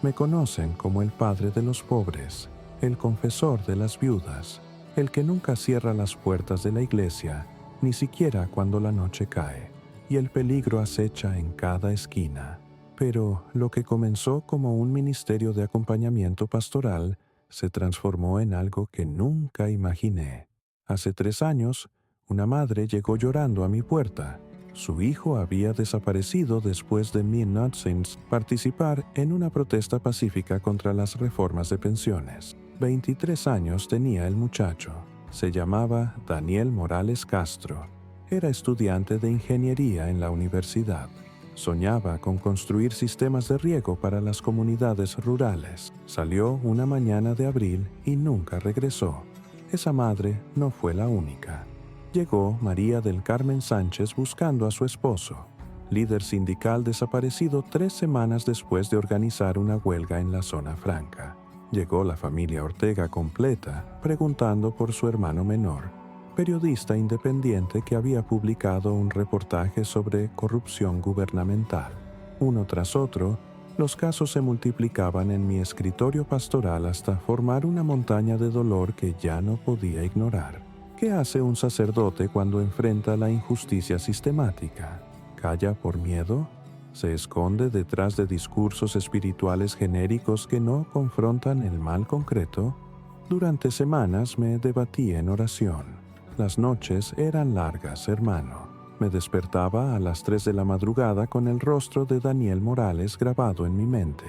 Me conocen como el padre de los pobres, el confesor de las viudas, el que nunca cierra las puertas de la iglesia, ni siquiera cuando la noche cae, y el peligro acecha en cada esquina. Pero lo que comenzó como un ministerio de acompañamiento pastoral se transformó en algo que nunca imaginé. Hace 3 años, una madre llegó llorando a mi puerta. Su hijo había desaparecido después de mi Nazis participar en una protesta pacífica contra las reformas de pensiones. 23 años tenía el muchacho. Se llamaba Daniel Morales Castro. Era estudiante de ingeniería en la universidad. Soñaba con construir sistemas de riego para las comunidades rurales. Salió una mañana de abril y nunca regresó. Esa madre no fue la única. Llegó María del Carmen Sánchez buscando a su esposo, líder sindical desaparecido 3 semanas después de organizar una huelga en la zona franca. Llegó la familia Ortega completa, preguntando por su hermano menor, periodista independiente que había publicado un reportaje sobre corrupción gubernamental. Uno tras otro, los casos se multiplicaban en mi escritorio pastoral hasta formar una montaña de dolor que ya no podía ignorar. ¿Qué hace un sacerdote cuando enfrenta la injusticia sistemática? ¿Calla por miedo? ¿Se esconde detrás de discursos espirituales genéricos que no confrontan el mal concreto? Durante semanas me debatí en oración. Las noches eran largas, hermano. Me despertaba a las 3 de la madrugada con el rostro de Daniel Morales grabado en mi mente.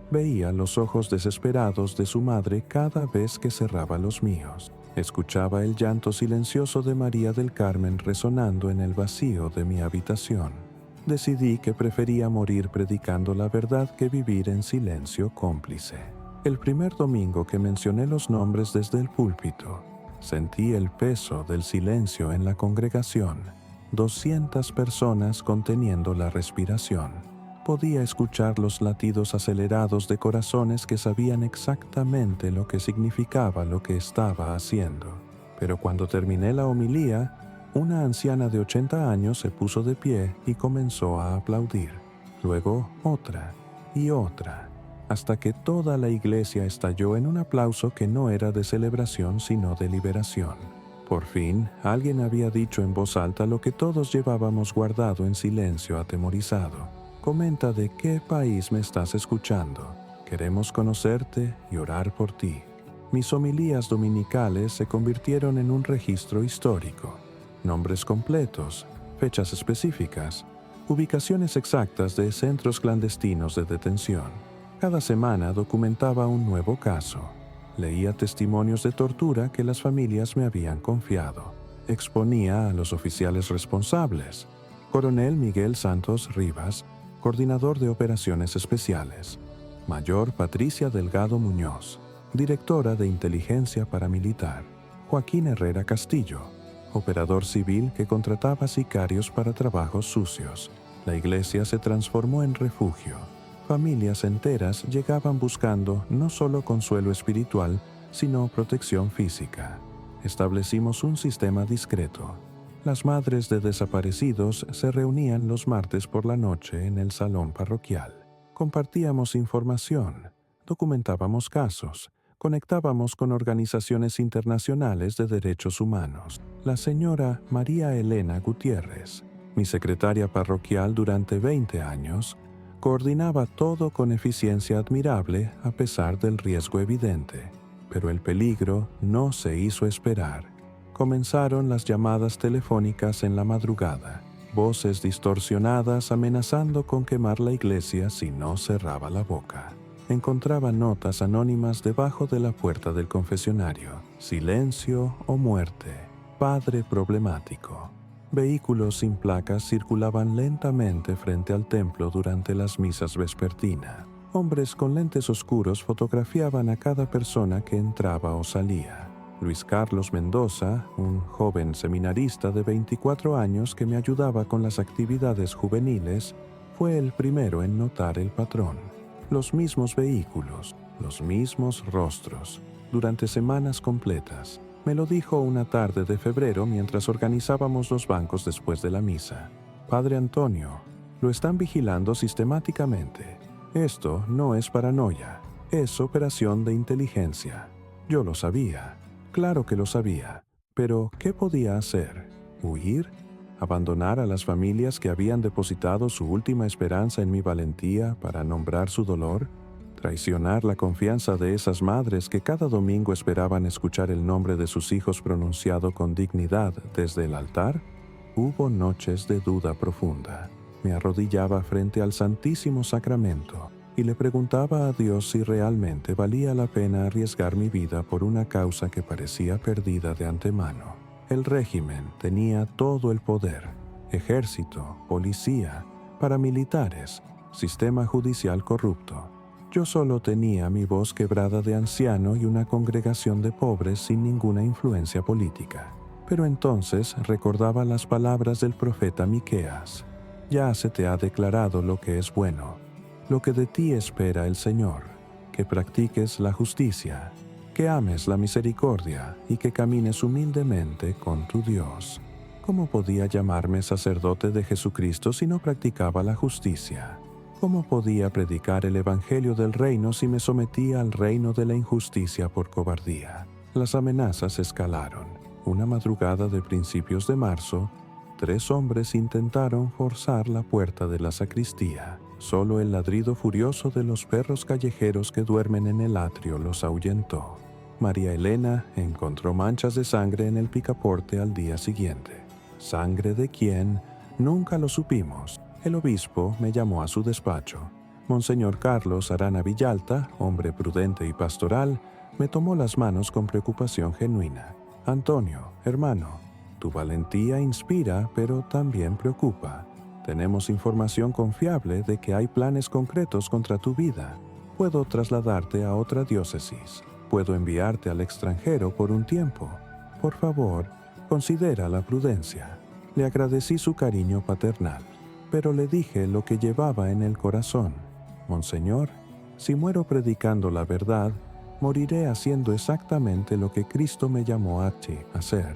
Veía los ojos desesperados de su madre cada vez que cerraba los míos. Escuchaba el llanto silencioso de María del Carmen resonando en el vacío de mi habitación. Decidí que prefería morir predicando la verdad que vivir en silencio cómplice. El primer domingo que mencioné los nombres desde el púlpito, sentí el peso del silencio en la congregación. 200 personas conteniendo la respiración. Podía escuchar los latidos acelerados de corazones que sabían exactamente lo que significaba lo que estaba haciendo. Pero cuando terminé la homilía, una anciana de 80 años se puso de pie y comenzó a aplaudir. Luego otra y otra, hasta que toda la iglesia estalló en un aplauso que no era de celebración sino de liberación. Por fin, alguien había dicho en voz alta lo que todos llevábamos guardado en silencio atemorizado. Comenta de qué país me estás escuchando. Queremos conocerte y orar por ti. Mis homilías dominicales se convirtieron en un registro histórico. Nombres completos, fechas específicas, ubicaciones exactas de centros clandestinos de detención. Cada semana documentaba un nuevo caso. Leía testimonios de tortura que las familias me habían confiado. Exponía a los oficiales responsables. Coronel Miguel Santos Rivas, coordinador de operaciones especiales. Mayor Patricia Delgado Muñoz, directora de inteligencia paramilitar. Joaquín Herrera Castillo, operador civil que contrataba sicarios para trabajos sucios. La iglesia se transformó en refugio. Familias enteras llegaban buscando no solo consuelo espiritual, sino protección física. Establecimos un sistema discreto. Las madres de desaparecidos se reunían los martes por la noche en el salón parroquial. Compartíamos información, documentábamos casos, conectábamos con organizaciones internacionales de derechos humanos. La señora María Elena Gutiérrez, mi secretaria parroquial durante 20 años, coordinaba todo con eficiencia admirable a pesar del riesgo evidente. Pero el peligro no se hizo esperar. Comenzaron las llamadas telefónicas en la madrugada, voces distorsionadas amenazando con quemar la iglesia si no cerraba la boca. Encontraba notas anónimas debajo de la puerta del confesionario. Silencio o muerte. Padre problemático. Vehículos sin placas circulaban lentamente frente al templo durante las misas vespertina. Hombres con lentes oscuros fotografiaban a cada persona que entraba o salía. Luis Carlos Mendoza, un joven seminarista de 24 años que me ayudaba con las actividades juveniles, fue el primero en notar el patrón. Los mismos vehículos, los mismos rostros, durante semanas completas. Me lo dijo una tarde de febrero mientras organizábamos los bancos después de la misa. Padre Antonio, lo están vigilando sistemáticamente. Esto no es paranoia, es operación de inteligencia. Yo lo sabía, claro que lo sabía, pero ¿qué podía hacer? ¿Huir? ¿Abandonar a las familias que habían depositado su última esperanza en mi valentía para nombrar su dolor? ¿Traicionar la confianza de esas madres que cada domingo esperaban escuchar el nombre de sus hijos pronunciado con dignidad desde el altar? Hubo noches de duda profunda. Me arrodillaba frente al Santísimo Sacramento y le preguntaba a Dios si realmente valía la pena arriesgar mi vida por una causa que parecía perdida de antemano. El régimen tenía todo el poder: ejército, policía, paramilitares, sistema judicial corrupto. Yo solo tenía mi voz quebrada de anciano y una congregación de pobres sin ninguna influencia política. Pero entonces recordaba las palabras del profeta Miqueas: ya se te ha declarado lo que es bueno, lo que de ti espera el Señor, que practiques la justicia, que ames la misericordia y que camines humildemente con tu Dios. ¿Cómo podía llamarme sacerdote de Jesucristo si no practicaba la justicia? ¿Cómo podía predicar el Evangelio del Reino si me sometía al reino de la injusticia por cobardía? Las amenazas escalaron. Una madrugada de principios de marzo, 3 hombres intentaron forzar la puerta de la sacristía. Solo el ladrido furioso de los perros callejeros que duermen en el atrio los ahuyentó. María Elena encontró manchas de sangre en el picaporte al día siguiente. ¿Sangre de quién? Nunca lo supimos. El obispo me llamó a su despacho. Monseñor Carlos Arana Villalta, hombre prudente y pastoral, me tomó las manos con preocupación genuina. Antonio, hermano, tu valentía inspira, pero también preocupa. Tenemos información confiable de que hay planes concretos contra tu vida. Puedo trasladarte a otra diócesis. Puedo enviarte al extranjero por un tiempo. Por favor, considera la prudencia. Le agradecí su cariño paternal, pero le dije lo que llevaba en el corazón. Monseñor, si muero predicando la verdad, moriré haciendo exactamente lo que Cristo me llamó a hacer.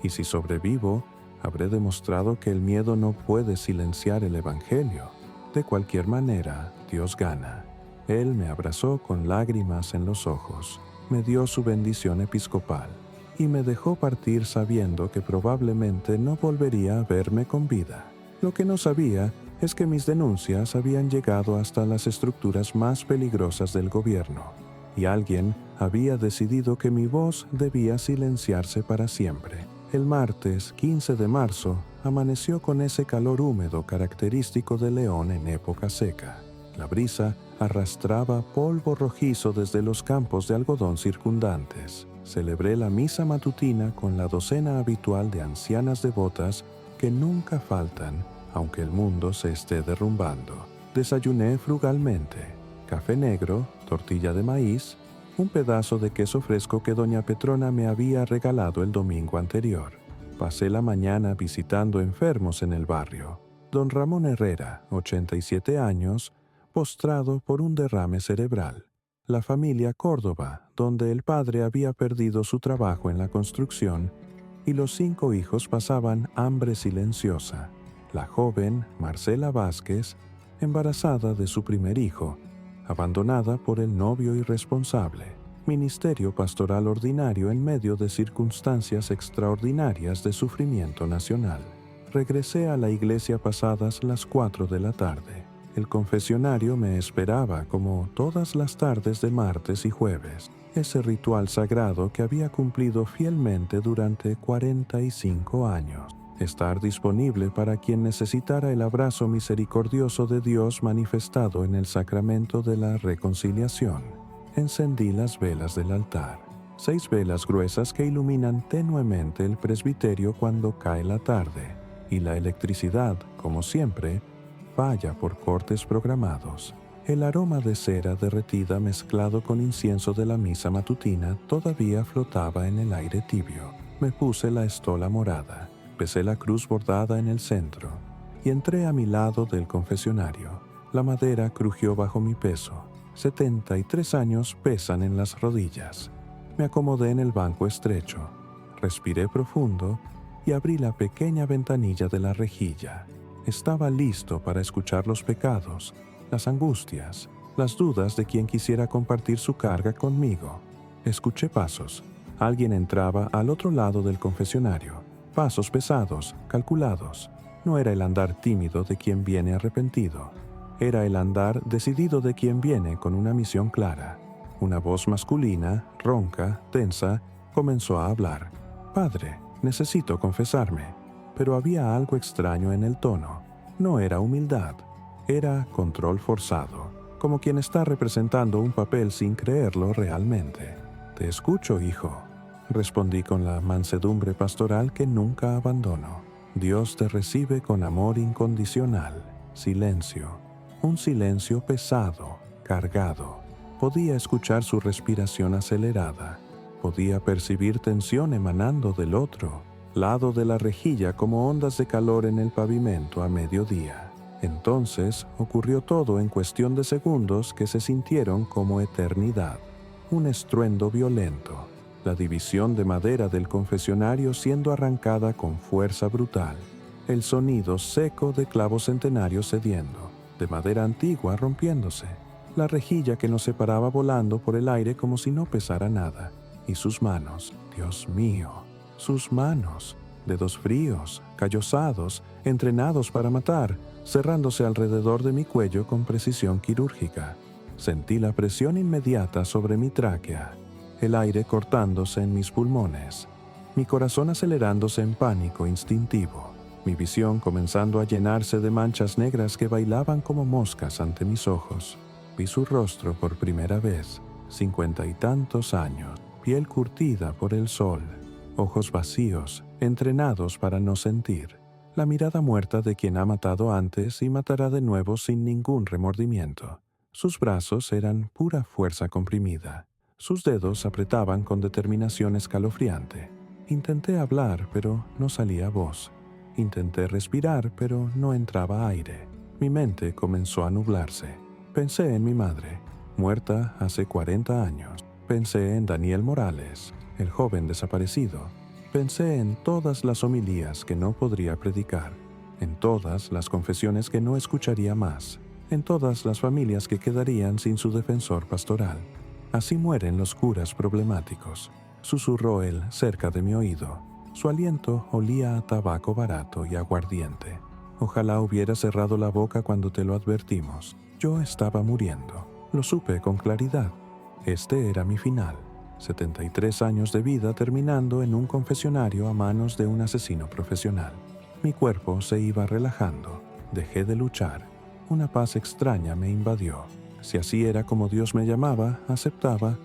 Y si sobrevivo, habré demostrado que el miedo no puede silenciar el Evangelio. De cualquier manera, Dios gana. Él me abrazó con lágrimas en los ojos, me dio su bendición episcopal y me dejó partir sabiendo que probablemente no volvería a verme con vida. Lo que no sabía es que mis denuncias habían llegado hasta las estructuras más peligrosas del gobierno, y alguien había decidido que mi voz debía silenciarse para siempre. El martes 15 de marzo amaneció con ese calor húmedo característico de León en época seca. La brisa arrastraba polvo rojizo desde los campos de algodón circundantes. Celebré la misa matutina con la docena habitual de ancianas devotas que nunca faltan, aunque el mundo se esté derrumbando. Desayuné frugalmente: café negro, tortilla de maíz, un pedazo de queso fresco que doña Petrona me había regalado el domingo anterior. Pasé la mañana visitando enfermos en el barrio. Don Ramón Herrera, 87 años, postrado por un derrame cerebral. La familia Córdoba, donde el padre había perdido su trabajo en la construcción, y los 5 hijos pasaban hambre silenciosa. La joven, Marcela Vázquez, embarazada de su primer hijo, abandonada por el novio irresponsable. Ministerio pastoral ordinario en medio de circunstancias extraordinarias de sufrimiento nacional. Regresé a la iglesia pasadas las 4 de la tarde. El confesionario me esperaba como todas las tardes de martes y jueves. Ese ritual sagrado que había cumplido fielmente durante 45 años. Estar disponible para quien necesitara el abrazo misericordioso de Dios manifestado en el sacramento de la reconciliación. Encendí las velas del altar. 6 velas gruesas que iluminan tenuemente el presbiterio cuando cae la tarde, y la electricidad, como siempre, falla por cortes programados. El aroma de cera derretida mezclado con incienso de la misa matutina todavía flotaba en el aire tibio. Me puse la estola morada, pesé la cruz bordada en el centro y entré a mi lado del confesionario. La madera crujió bajo mi peso. 73 años pesan en las rodillas. Me acomodé en el banco estrecho, respiré profundo y abrí la pequeña ventanilla de la rejilla. Estaba listo para escuchar los pecados, las angustias, las dudas de quien quisiera compartir su carga conmigo. Escuché pasos. Alguien entraba al otro lado del confesionario. Pasos pesados, calculados. No era el andar tímido de quien viene arrepentido. Era el andar decidido de quien viene con una misión clara. Una voz masculina, ronca, tensa, comenzó a hablar. «Padre, necesito confesarme». Pero había algo extraño en el tono. No era humildad, era control forzado, como quien está representando un papel sin creerlo realmente. «Te escucho, hijo», respondí con la mansedumbre pastoral que nunca abandono. «Dios te recibe con amor incondicional». Silencio. Un silencio pesado, cargado. Podía escuchar su respiración acelerada. Podía percibir tensión emanando del otro lado de la rejilla como ondas de calor en el pavimento a mediodía. Entonces ocurrió todo en cuestión de segundos que se sintieron como eternidad. Un estruendo violento. La división de madera del confesionario siendo arrancada con fuerza brutal. El sonido seco de clavos centenarios cediendo, de madera antigua rompiéndose. La rejilla que nos separaba volando por el aire como si no pesara nada. Y sus manos, Dios mío, sus manos, dedos fríos, callosados, entrenados para matar, cerrándose alrededor de mi cuello con precisión quirúrgica. Sentí la presión inmediata sobre mi tráquea, el aire cortándose en mis pulmones, mi corazón acelerándose en pánico instintivo. mi visión comenzando a llenarse de manchas negras que bailaban como moscas ante mis ojos. Vi su rostro por primera vez, 50 y tantos años, piel curtida por el sol, ojos vacíos, entrenados para no sentir, la mirada muerta de quien ha matado antes y matará de nuevo sin ningún remordimiento. Sus brazos eran pura fuerza comprimida. Sus dedos apretaban con determinación escalofriante. Intenté hablar, pero no salía voz. Intenté respirar, pero no entraba aire. Mi mente comenzó a nublarse. Pensé en mi madre, muerta hace 40 años. Pensé en Daniel Morales, el joven desaparecido. Pensé en todas las homilías que no podría predicar, en todas las confesiones que no escucharía más, en todas las familias que quedarían sin su defensor pastoral. Así mueren los curas problemáticos, susurró él cerca de mi oído. Su aliento olía a tabaco barato y aguardiente. Ojalá hubiera cerrado la boca cuando te lo advertimos. Yo estaba muriendo. Lo supe con claridad. Este era mi final. 73 años de vida terminando en un confesionario a manos de un asesino profesional. Mi cuerpo se iba relajando. Dejé de luchar. Una paz extraña me invadió. Si así era como Dios me llamaba, aceptaba.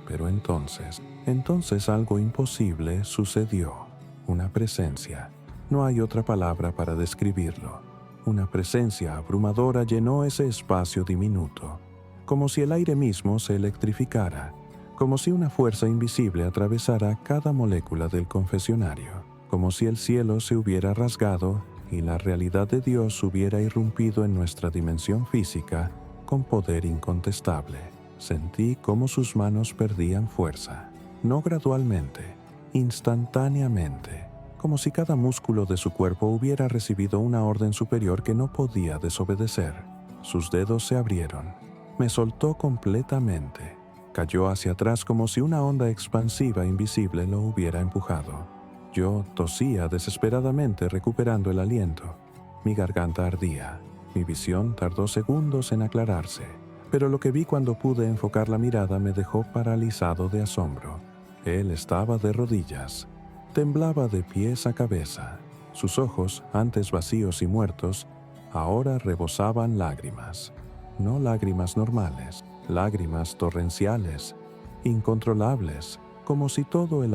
Pero entonces algo imposible sucedió. Una presencia. No hay otra palabra para describirlo. Una presencia abrumadora llenó ese espacio diminuto, como si el aire mismo se electrificara, como si una fuerza invisible atravesara cada molécula del confesionario, como si el cielo se hubiera rasgado y la realidad de Dios hubiera irrumpido en nuestra dimensión física con poder incontestable. Sentí cómo sus manos perdían fuerza, no gradualmente, instantáneamente, como si cada músculo de su cuerpo hubiera recibido una orden superior que no podía desobedecer. Sus dedos se abrieron. Me soltó completamente. Cayó hacia atrás como si una onda expansiva invisible lo hubiera empujado. Yo tosía desesperadamente recuperando el aliento. Mi garganta ardía. Mi visión tardó segundos en aclararse, pero lo que vi cuando pude enfocar la mirada me dejó paralizado de asombro. Él estaba de rodillas. Temblaba de pies a cabeza. Sus ojos, antes vacíos y muertos, ahora rebosaban lágrimas. No lágrimas normales, lágrimas torrenciales, incontrolables, como si todo el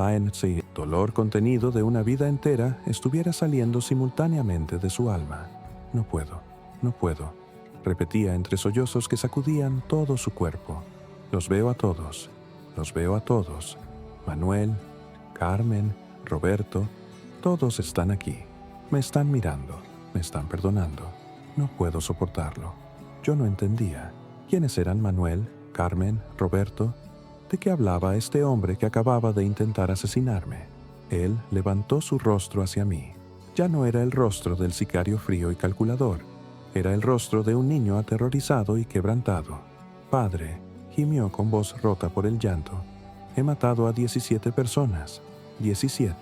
dolor contenido de una vida entera estuviera saliendo simultáneamente de su alma. No puedo, repetía entre sollozos que sacudían todo su cuerpo. Los veo a todos. Manuel, Carmen, Roberto, todos están aquí. Me están mirando, me están perdonando. No puedo soportarlo. Yo no entendía. ¿Quiénes eran Manuel, Carmen, Roberto? ¿De qué hablaba este hombre que acababa de intentar asesinarme? Él levantó su rostro hacia mí. Ya no era el rostro del sicario frío y calculador. Era el rostro de un niño aterrorizado y quebrantado. Padre, gimió con voz rota por el llanto. He matado a 17 personas. 17.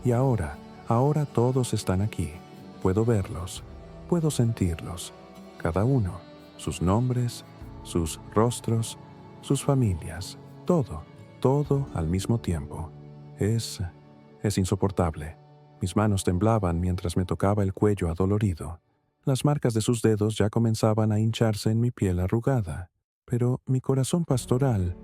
Y ahora todos están aquí. Puedo verlos. Puedo sentirlos. Cada uno. Sus nombres, sus rostros, sus familias. Todo al mismo tiempo. Es insoportable. Mis manos temblaban mientras me tocaba el cuello adolorido. Las marcas de sus dedos ya comenzaban a hincharse en mi piel arrugada. Pero mi corazón pastoral,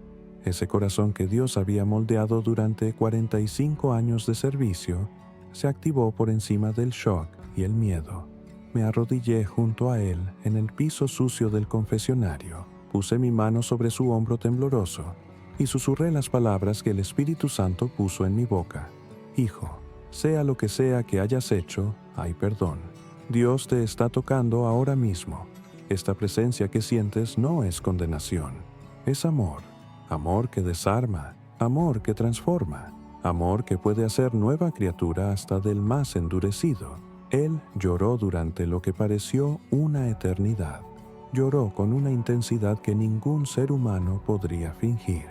ese corazón que Dios había moldeado durante 45 años de servicio, se activó por encima del shock y el miedo. Me arrodillé junto a él en el piso sucio del confesionario. Puse mi mano sobre su hombro tembloroso y susurré las palabras que el Espíritu Santo puso en mi boca. Hijo, sea lo que sea que hayas hecho, hay perdón. Dios te está tocando ahora mismo. Esta presencia que sientes no es condenación, es amor. Amor que desarma, amor que transforma, amor que puede hacer nueva criatura hasta del más endurecido. Él lloró durante lo que pareció una eternidad. Lloró con una intensidad que ningún ser humano podría fingir.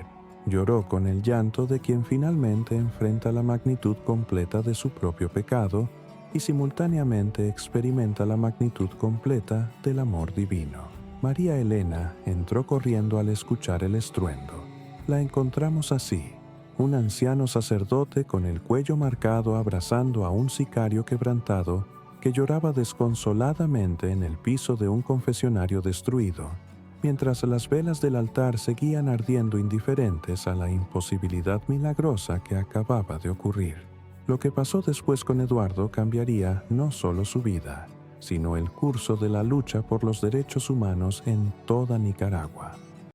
Lloró con el llanto de quien finalmente enfrenta la magnitud completa de su propio pecado y simultáneamente experimenta la magnitud completa del amor divino. María Elena entró corriendo al escuchar el estruendo. La encontramos así, un anciano sacerdote con el cuello marcado abrazando a un sicario quebrantado que lloraba desconsoladamente en el piso de un confesionario destruido, mientras las velas del altar seguían ardiendo indiferentes a la imposibilidad milagrosa que acababa de ocurrir. Lo que pasó después con Eduardo cambiaría no solo su vida, sino el curso de la lucha por los derechos humanos en toda Nicaragua.